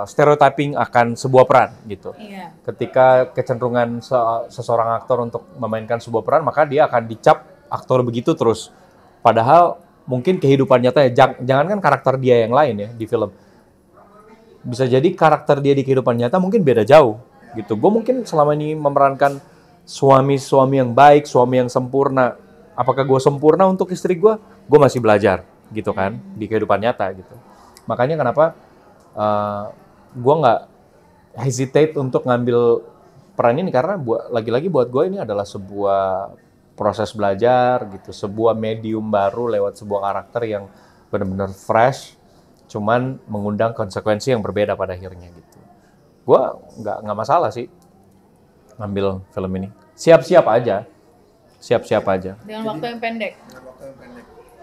Stereotyping akan sebuah peran gitu. Iya. Ketika kecenderungan seseorang aktor untuk memainkan sebuah peran, maka dia akan dicap aktor begitu terus. Padahal mungkin kehidupan nyata ya, jangankan karakter dia yang lain ya di film. Bisa jadi karakter dia di kehidupan nyata mungkin beda jauh gitu. Gue mungkin selama ini memerankan suami yang baik, suami yang sempurna. Apakah gue sempurna untuk istri gue? Gue masih belajar gitu kan di kehidupan nyata gitu. Makanya kenapa gue nggak hesitate untuk ngambil peran ini karena lagi-lagi buat gue ini adalah sebuah proses belajar gitu, sebuah medium baru lewat sebuah karakter yang benar-benar fresh, cuman mengundang konsekuensi yang berbeda pada akhirnya gitu. Gue nggak masalah sih ngambil film ini. Siap-siap aja. Dengan waktu yang pendek.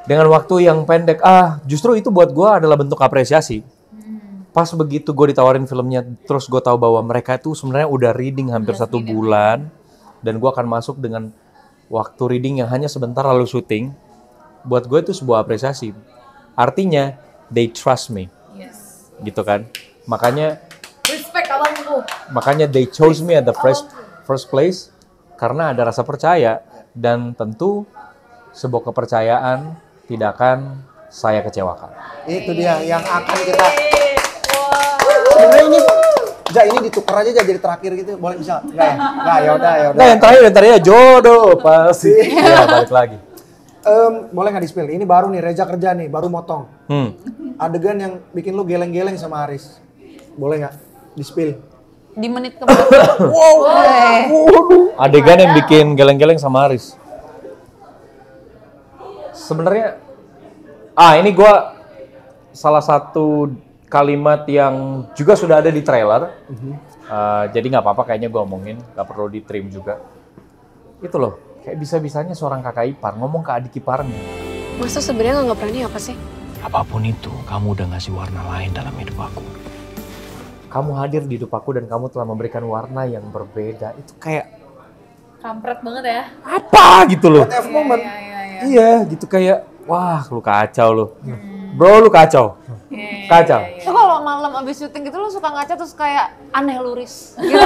Dengan waktu yang pendek, justru itu buat gue adalah bentuk apresiasi. Pas begitu gue ditawarin filmnya, terus gue tahu bahwa mereka itu sebenarnya udah reading hampir 1 bulan, dan gue akan masuk dengan waktu reading yang hanya sebentar lalu syuting. Buat gue itu sebuah apresiasi. Artinya, they trust me, gitu kan? Makanya, Respect abangku. makanya they chose me at the first place karena ada rasa percaya dan tentu sebuah kepercayaan tidak akan saya kecewakan. Itu dia yang akan kita. Sebenarnya ini ditukar aja jadi terakhir gitu, boleh bisa? Enggak ya udah. Nah, yang terakhir ya jodoh pasti. Ya, balik lagi. Boleh nggak di-spill? Ini baru nih, Reza kerja nih, baru motong. Adegan yang bikin lu geleng-geleng sama Aris. Boleh nggak di-spill? Di menit keberapa? Adegan yang bikin geleng-geleng sama Aris. Sebenarnya, ini gue salah satu kalimat yang juga sudah ada di trailer. Jadi nggak apa-apa kayaknya gue omongin, nggak perlu di-trim juga. Itu loh, kayak bisa-bisanya seorang kakak ipar ngomong ke adik iparnya. Masa sebenarnya nggak berani apa sih? Apapun itu, kamu udah ngasih warna lain dalam hidup aku. Kamu hadir di hidup aku dan kamu telah memberikan warna yang berbeda. Itu kayak Kampret banget ya. apa gitu loh. F moment. Iya, gitu kayak, wah lu kacau lu. Bro, lu kacau. Kacau. Itu kalau malam abis syuting gitu lu suka ngaca terus kayak aneh luris. Gitu.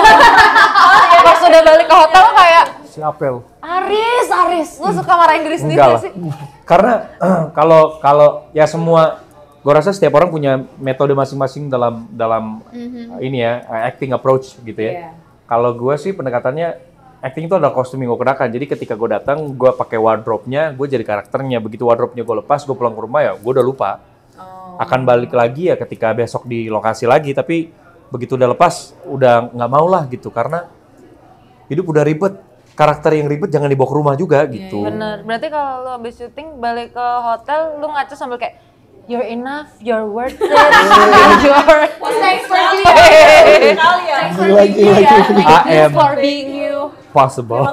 Pas udah balik ke hotel kayak Siapa lu? Aris. Lu suka marahin diri sendiri Enggak lah. sih? Karena kalau ya semua, gue rasa setiap orang punya metode masing-masing dalam ini ya, acting approach gitu ya. Kalau gue sih pendekatannya, acting itu adalah kostum yang gue kenakan. Jadi ketika gue datang, gue pakai wardrobe-nya, gue jadi karakternya. Begitu wardrobe-nya gue lepas, gue pulang ke rumah ya, gue udah lupa. Akan balik lagi ya ketika besok di lokasi lagi. Tapi begitu udah lepas, udah nggak mau lah gitu. Karena hidup udah ribet. Karakter yang ribet jangan dibawa ke rumah juga gitu. Bener, berarti kalau lu abis syuting balik ke hotel, lu ngaca sambil kayak you're enough, you're worth it, Thanks for you. I am for being you. possible.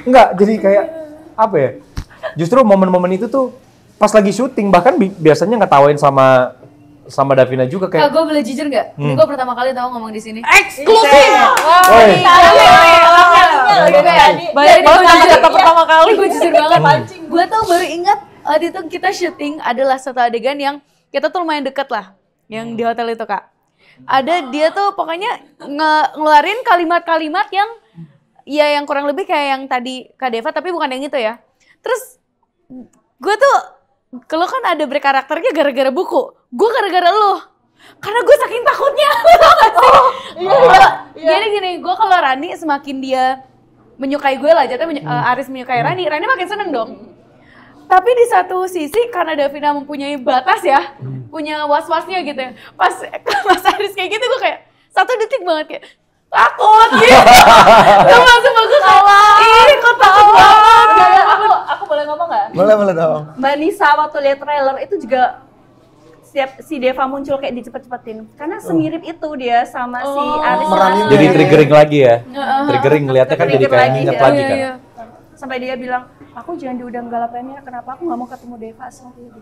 Enggak, jadi kayak apa ya? Justru momen-momen itu tuh pas lagi syuting, bahkan biasanya ngetawain sama Davina juga kayak. Gue boleh jujur nggak? Ini gue pertama kali tahu ngomong di sini. Eksklusif. Woi. Banyak banget kata-kata pertama kali. Gue jujur banget. Gue tuh baru ingat waktu itu kita syuting adalah satu adegan yang kita tuh lumayan deket lah, yang di hotel itu Kak. Ada dia tuh pokoknya ngeluarin kalimat-kalimat yang ya yang kurang lebih kayak yang tadi Kak Deva, tapi bukan yang itu ya. Terus gue tuh, kalau kan ada berkarakternya gara-gara buku, gue gara-gara lu. Karena gue saking takutnya, lu tau gak sih? Jadi gini, gue kalau Rani semakin dia menyukai gue lah, jatuhnya Aris menyukai Rani makin seneng dong. Tapi di satu sisi karena Davina mempunyai batas ya, punya was-wasnya gitu ya. Pas Mas Aris kayak gitu gue kayak 1 detik banget kayak takut gitu. Sumpah gue kalah. Ih kok takut banget. Aku boleh ngomong nggak? Boleh dong. Mbak Nisa waktu lihat trailer itu juga setiap si Deva muncul kayak dicepet-cepetin. Karena semirip itu dia sama si Aris. Meranin Jadi triggering lagi ya. Triggering ngeliatnya kan jadi kayak Trigger inget lagi, lagi kan. Sampai dia bilang, aku jangan diundang gala premier, kenapa aku nggak mau ketemu Deva sendiri.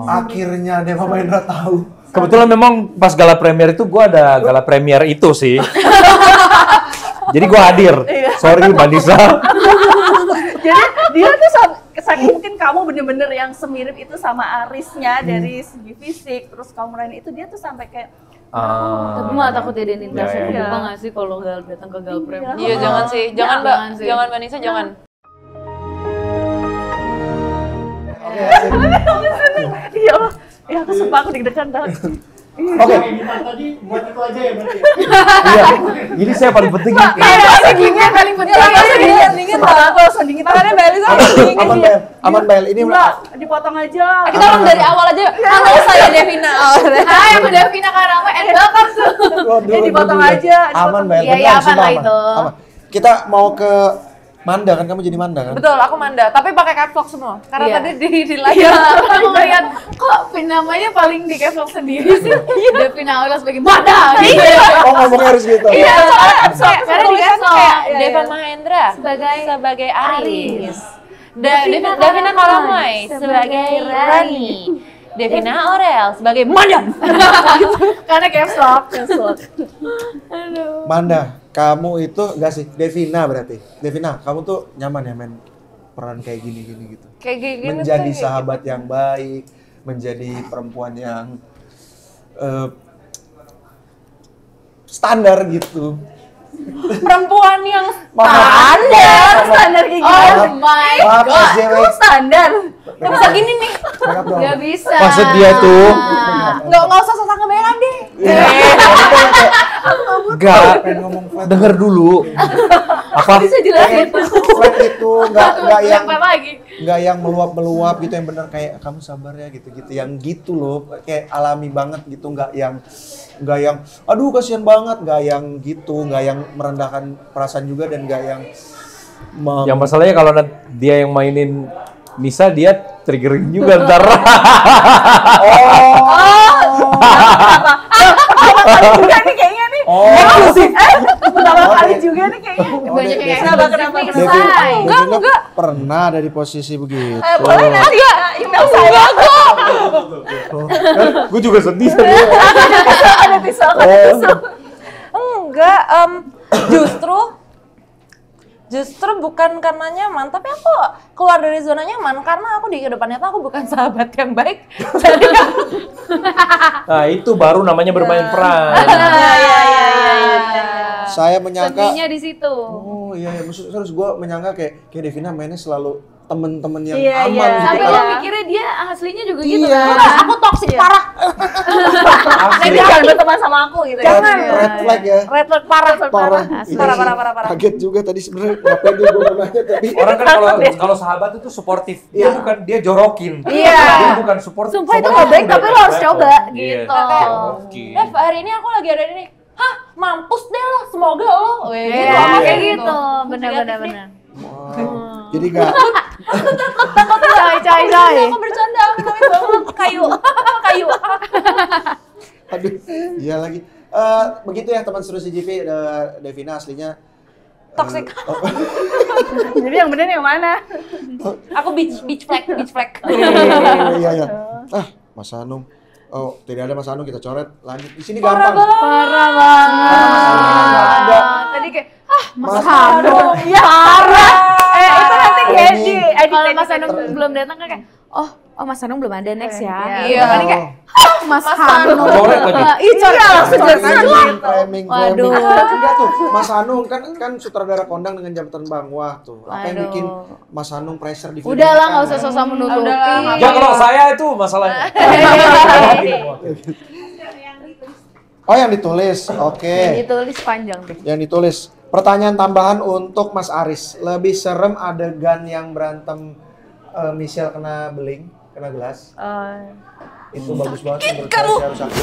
Akhirnya Deva Mahendra tahu. Kebetulan memang pas gala premier itu gue ada gala premier itu sih. Jadi gue hadir. Sorry Mbak Nisa. Jadi dia tuh saking mungkin kamu bener-bener yang semirip itu sama Arisnya dari segi fisik, terus kamu lain itu dia tuh sampai kayak Tapi malah takut ya Denin Ya, ya. lupa nggak sih kalau datang ke Galprem? Iya jangan sih, jangan Mbak, Jangan sih. jangan Mbak Nisa, jangan. Oke, asik. iya Allah, ya aku sumpah aku deg-degan tau. Oke. Iya. Ini saya paling penting. Dingin paling penting. Dingin banget, aku langsung dingin. Makanya Mbak Elisa dingin Aman dia. Bel, aman Bel. Ini Enggak, dipotong aja. Kita ulang dari awal aja. Halo saya Devina. Hai, aku Davina Karama and welcome to. Waduh, dipotong waduh. aja, Aman Bel. Iya, iya, beneran, aman sumpah lah itu. Aman. Kita mau ke Manda kan, kamu jadi Manda kan? Betul, aku Manda, tapi pakai caps lock semua. Karena Iya. tadi di Iya, layar. aku ngeliat kok namanya paling di capsule sendiri sih. Davina Aurelia sebagai Manda. Gitu. Oh ngomongnya harus gitu. Iya, Soalnya karena di tulisannya capsule kayak Iya, Deva iya. Mahendra Sebagai sebagai Aris. Aris. Davina Karamai sebagai Rani. Devina Aurel sebagai Manda. karena capsule. Manda, kamu itu enggak sih? Devina berarti. Devina, kamu tuh nyaman ya main peran kayak gini gitu. Kayak gini Menjadi tuh, sahabat yang baik, menjadi perempuan yang standar gitu. perempuan yang Standar Standar kayak gini. Oh my Maaf god. SJW. Standar. nggak bisa gini nih. Make up dong. Gak bisa. Maksud dia tuh Nggak usah sosok kamera deh. enggak. Pengen ngomong flat. Denger dulu. Apa? Bisa jelasin. Flat itu enggak yang Sampai lagi. nggak yang meluap-meluap gitu, yang bener kayak kamu sabar ya gitu-gitu, yang gitu loh, kayak alami banget gitu, nggak yang aduh kasihan banget, nggak yang gitu, nggak yang merendahkan perasaan juga, dan nggak yang Yang masalahnya kalau dia yang mainin Nisa, dia triggering juga ntar. Juga nih kayaknya nih. Pertama kali juga nih kayaknya. Banyak yang Kenapa? Enggak pernah ada di posisi begitu. Boleh nanti ya email saya. Gue juga sedih. Ada pisau, ada pisau. Enggak, justru bukan karena nyaman, tapi aku keluar dari zona nyaman karena aku di kedepan nyata aku bukan sahabat yang baik. Jadi Nah itu baru namanya bermain peran. Saya menyangka. Seninya di situ. Oh iya, maksud terus gue menyangka kayak Devina mainnya selalu temen-temen yang Iya, aman iya. gitu. Sampai kan. lo mikirnya dia aslinya juga gitu Iya. kan. aku toksik parah. Asli. Jadi jangan berteman sama aku gitu ya. Red flag ya. Red flag parah. Parah. Asli. Iya Parah, sih. parah. Kaget juga tadi sebenarnya ngapain dia gue nanya tapi Orang kan kalau sahabat itu suportif. Dia bukan, dia jorokin. Iya. Dia bukan suportif. Sumpah itu nggak baik, tapi lo harus coba Iya. gitu. Jorokin. Dev, hari ini aku lagi ada ini. Hah, mampus deh lo, semoga lo. Iya, apa kayak gitu. Bener-bener. wow. Jadi nggak Coy. Aku bercanda, aku banget kayu. aduh, iya lagi. Begitu ya teman seru CGV, Devina aslinya Toxic. Jadi yang bener yang mana? Aku beach flag. Iya. Mas Hanung. Oh, tidak ada Mas Hanung, kita coret. Lanjut. Di sini gampang. Parah banget. Tadi kayak, Mas Hanung. Iya, parah. Itu nanti edit. Kalau Mas Hanung belum datang kan kayak, oh Mas Hanung belum ada next ya. Iya. Tadi kayak, Mas Hanung. Coret lagi. Ih, coret langsung Framing. Waduh. Enggak tuh, Mas Hanung kan sutradara kondang dengan jam terbang. Wah tuh, apa yang Waduh. bikin Mas Hanung pressure di film? Udahlah, nggak usah sosok menutupi. Ya kalau saya itu masalahnya. Oh, yang ditulis. Oke. Ditulis panjang tuh. Yang ditulis. Pertanyaan tambahan untuk Mas Aris. Lebih serem adegan yang berantem Michelle kena beling, kena gelas. Itu bagus banget menurut saya harus aku.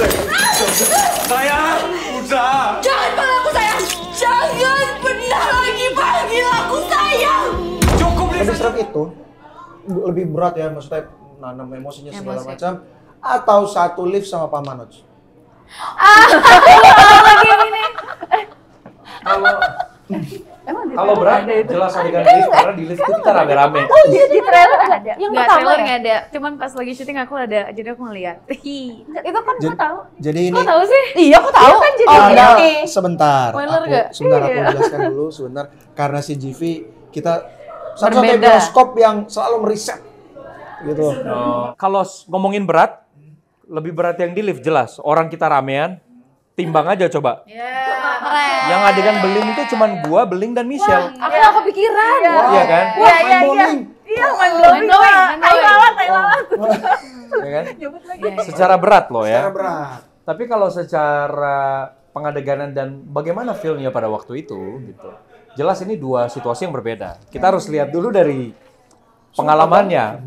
Jangan panggil aku sayang! Jangan pernah lagi panggil aku sayang! Lebih serem itu lebih berat ya, maksudnya nanam emosinya segala macam, atau satu lift sama Pak Manoj. Emang di Kalau trailer berat ada itu? jelas adegan lift karena di lift itu kita rame-rame. Oh iya, di trailer ada. Yang Nggak, pertama trailer ya? nggak ada. Cuman pas lagi syuting aku ada, jadi aku ngeliat. Itu kan Jadi, gue tahu. jadi ini Kok tahu sih? Iya, aku tahu. kan jadi Anda ini. sebentar. Spoiler nggak? Aku jelaskan dulu sebentar karena si GV kita satu-satunya Berbeda. bioskop yang selalu meriset gitu. Kalau ngomongin berat, lebih berat yang di lift jelas. Orang kita ramean, timbang aja coba. Yang adegan beling itu cuman gua, beling dan Michelle. Aku nggak kepikiran. Iya kan? Wah, main bowling. Iya, main blowing. Tai lalat. Iya kan? Secara berat loh Secara ya. berat. Tapi kalau secara pengadeganan dan bagaimana feel-nya pada waktu itu gitu. Jelas ini dua situasi yang berbeda. Kita harus lihat dulu dari pengalamannya.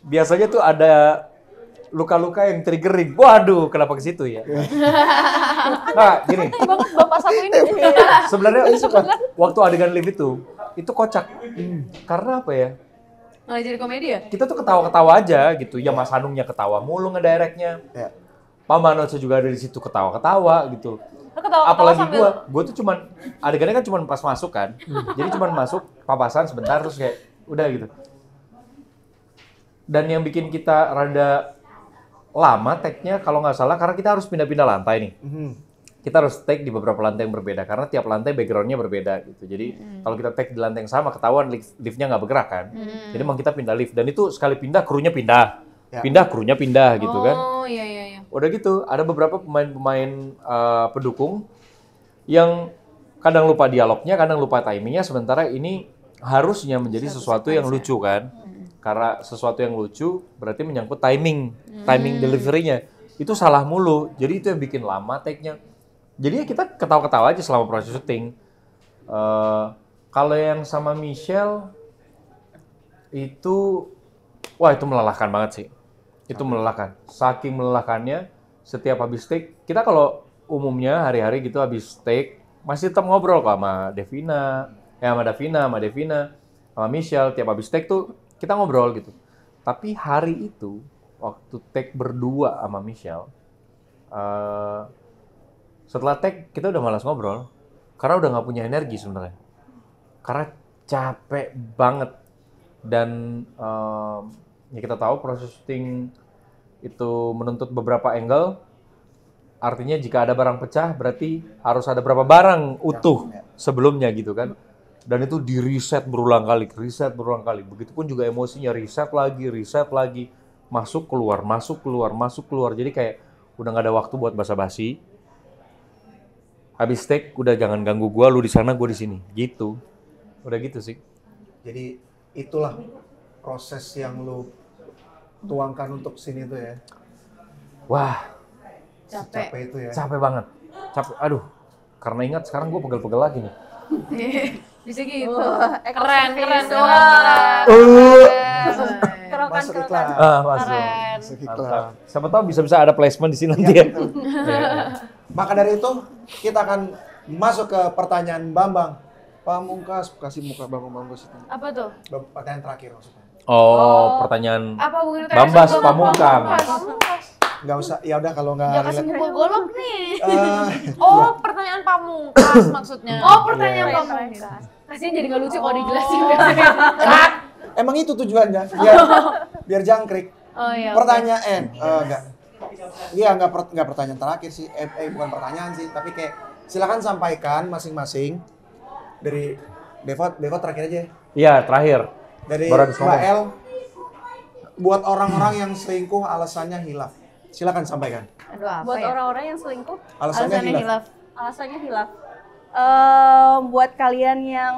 Biasanya tuh ada luka-luka yang triggering. Waduh, kenapa ke situ ya? Nah, gini. Banget bapak satu ini. Sebenarnya waktu adegan lift itu kocak. Karena apa ya? Malah jadi komedi ya? Kita tuh ketawa-ketawa aja gitu. Ya Mas Hanungnya ketawa mulu ngedirectnya. Ya. Pak Manoj juga ada di situ ketawa-ketawa gitu. Lu ketawa-ketawa Apalagi sambil- gue tuh cuman adegannya kan cuman pas masuk kan. Jadi cuman masuk papasan sebentar terus kayak udah gitu. Dan yang bikin kita rada lama take-nya kalau nggak salah karena kita harus pindah-pindah lantai nih. Kita harus take di beberapa lantai yang berbeda karena tiap lantai background-nya berbeda gitu. Jadi kalau kita take di lantai yang sama ketahuan lift-nya nggak bergerak kan. Jadi emang kita pindah lift dan itu sekali pindah krunya pindah. Ya. Pindah krunya pindah gitu kan. Oh iya iya iya. Udah gitu, ada beberapa pemain-pemain pendukung yang kadang lupa dialognya, kadang lupa timingnya, sementara ini harusnya menjadi sesuatu yang lucu kan. Karena sesuatu yang lucu berarti menyangkut timing delivery-nya. Itu salah mulu, jadi itu yang bikin lama take-nya. Jadi ya kita ketawa-ketawa aja selama proses syuting. Kalau yang sama Michelle, itu, wah itu melelahkan banget sih. Itu melelahkan. Saking melelahkannya, setiap habis take, kita kalau umumnya hari-hari gitu habis take, masih tetap ngobrol kok sama Devina, sama Devina, sama Michelle, tiap habis take tuh kita ngobrol gitu. Tapi hari itu, waktu take berdua sama Michelle, setelah take kita udah malas ngobrol, karena udah nggak punya energi sebenarnya. Karena capek banget. Dan ya kita tahu proses syuting itu menuntut beberapa angle, artinya jika ada barang pecah berarti harus ada berapa barang utuh sebelumnya gitu kan. Dan itu di reset berulang kali. Begitupun juga emosinya reset lagi, masuk keluar. Jadi kayak udah nggak ada waktu buat basa-basi. Habis take udah jangan ganggu gua, lu di sana gua di sini, gitu. Udah gitu sih. Jadi itulah proses yang lu tuangkan untuk scene itu ya. Wah, Capek itu ya. capek banget. Aduh, karena ingat sekarang gua pegel-pegel lagi nih. Bisa gitu. Keren. Masuk iklan. Masuk. Masuk iklan. Siapa tahu bisa ada placement di sini nanti ya. Maka dari itu kita akan masuk ke pertanyaan Bambang Pamungkas. Kasih muka Bambang Pamungkas itu. Apa tuh? Pertanyaan terakhir maksudnya. Oh, pertanyaan Apa bukan itu? Bambas Pamungkas. Nggak usah, ya udah kalau nggak Ya kasih relate. kumpul golok nih. Oh, pertanyaan pamungkas maksudnya. Oh pertanyaan pamungkas. Kasian jadi nggak lucu kalau dijelasin. Emang itu tujuannya, biar jangkrik. Oh iya. Pertanyaan, enggak. Iya, enggak pertanyaan terakhir sih. Bukan pertanyaan sih, tapi kayak silakan sampaikan masing-masing dari Devo terakhir aja ya. Iya, terakhir. Dari Baru habis Mbak ngomong. El, buat orang-orang yang selingkuh alasannya hilaf. Silakan sampaikan. Aduh apa Buat ya? orang-orang yang selingkuh, Alasannya hilaf. alasannya hilaf. Buat kalian yang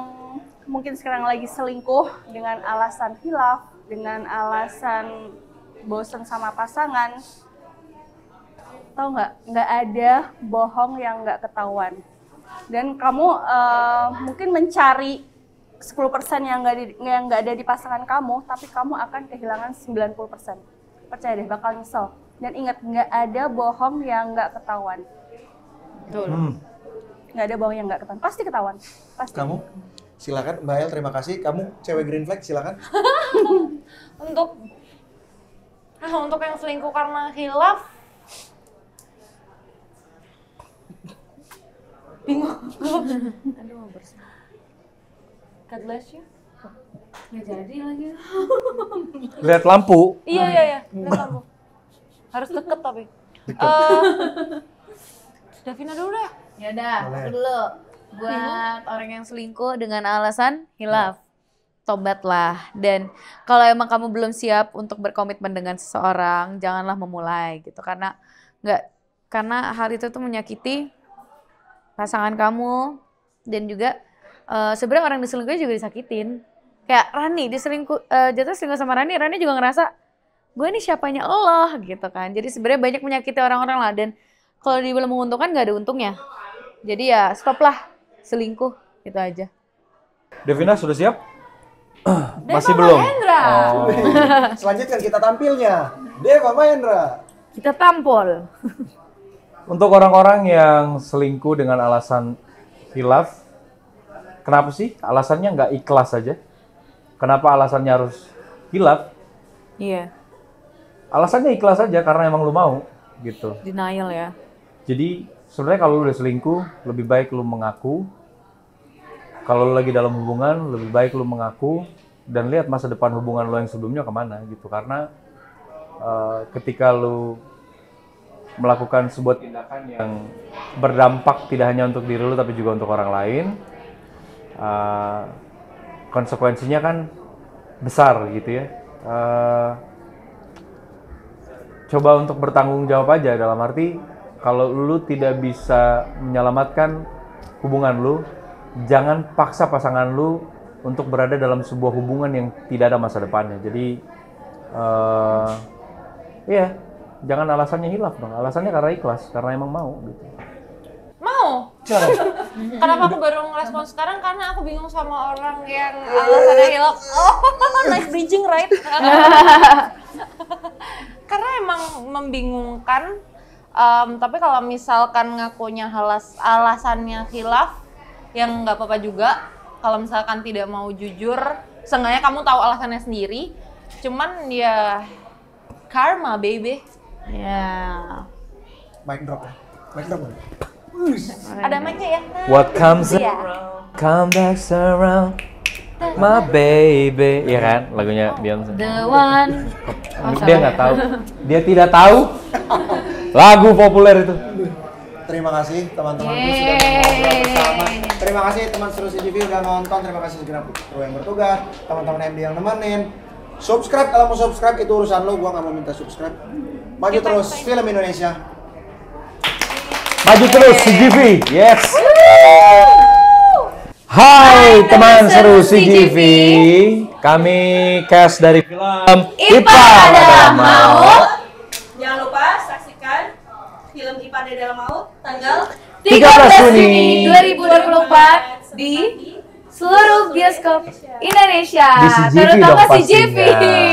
mungkin sekarang lagi selingkuh dengan alasan hilaf, dengan alasan bosan sama pasangan, tahu nggak ada bohong yang nggak ketahuan. Dan kamu mungkin mencari 10% yang nggak ada di pasangan kamu, tapi kamu akan kehilangan 90%. Percaya deh, bakal nyesel. Dan ingat, nggak ada bohong yang nggak ketahuan. Nggak ada bohong yang nggak ketahuan. Pasti ketahuan. Pasti. Kamu? Silakan Mbak El, terima kasih. Kamu cewek green flag, silakan. Untuk yang selingkuh karena hilaf, God bless you. Nggak jadi lagi. Lihat lampu. Iya. Lihat lampu. Harus deket tapi. Davina dulu deh. Yaudah, aku dulu. Buat orang yang selingkuh dengan alasan hilaf, tobatlah. Dan kalau emang kamu belum siap untuk berkomitmen dengan seseorang, janganlah memulai gitu. Karena hal itu tuh menyakiti pasangan kamu dan juga sebenarnya orang diselingkuhin juga disakitin. Kayak Rani jatuh selingkuh sama Rani juga ngerasa gue ini siapanya Allah gitu kan. Jadi sebenarnya banyak menyakiti orang-orang lah, dan kalau dibilang menguntungkan nggak ada untungnya. Jadi ya stop lah selingkuh, itu aja. Devina sudah siap? Masih belum. Oh. Selanjutnya kita tampilnya Deva Mahendra. Kita tampol. Untuk orang-orang yang selingkuh dengan alasan hilaf, kenapa sih alasannya nggak ikhlas saja? Kenapa alasannya harus hilaf? Iya. Alasannya ikhlas saja karena emang lu mau gitu. Denial ya. Jadi sebenarnya kalau lu udah selingkuh, lebih baik lu mengaku. Kalau lu lagi dalam hubungan, lebih baik lu mengaku dan lihat masa depan hubungan lu yang sebelumnya kemana gitu. Karena ketika lu melakukan sebuah tindakan yang berdampak tidak hanya untuk diri lu tapi juga untuk orang lain, konsekuensinya kan besar gitu ya. Coba untuk bertanggung jawab aja, dalam arti kalau lu tidak bisa menyelamatkan hubungan lu, jangan paksa pasangan lu untuk berada dalam sebuah hubungan yang tidak ada masa depannya. Jadi iya, jangan alasannya hilaf dong. Alasannya karena ikhlas, karena emang mau gitu. Mau? Kenapa aku baru ngerespon sekarang? Karena aku bingung sama orang yang alasannya hilaf. Oh, nice bridging, right? Karena emang membingungkan. Tapi kalau misalkan ngakunya alasannya hilaf, yang nggak apa-apa juga. Kalau misalkan tidak mau jujur, seenggaknya kamu tahu alasannya sendiri. Cuman ya karma, baby. Ya. Mic drop ya. Mic drop. Ada mic-nya ya? What comes around, come back around, my baby. Iya kan, lagunya Beyonce. The one. Dia nggak tahu, dia tidak tahu lagu populer itu. Terima kasih teman-teman sudah ngobrol bersama. Terima kasih teman seru CGV udah nonton. Terima kasih segenap kru yang bertugas, teman-teman MD yang nemenin. Subscribe, kalau mau subscribe itu urusan lo, gua nggak mau minta subscribe. Maju terus film Indonesia. Maju terus CGV, yes. Hai teman seru CGV, kami cast dari film IPA Adalah Maut. Jangan lupa saksikan film IPA Dalam Maut tanggal 13 Juni 2024 di seluruh bioskop Indonesia, Di CGV terutama dong CGV. pastinya.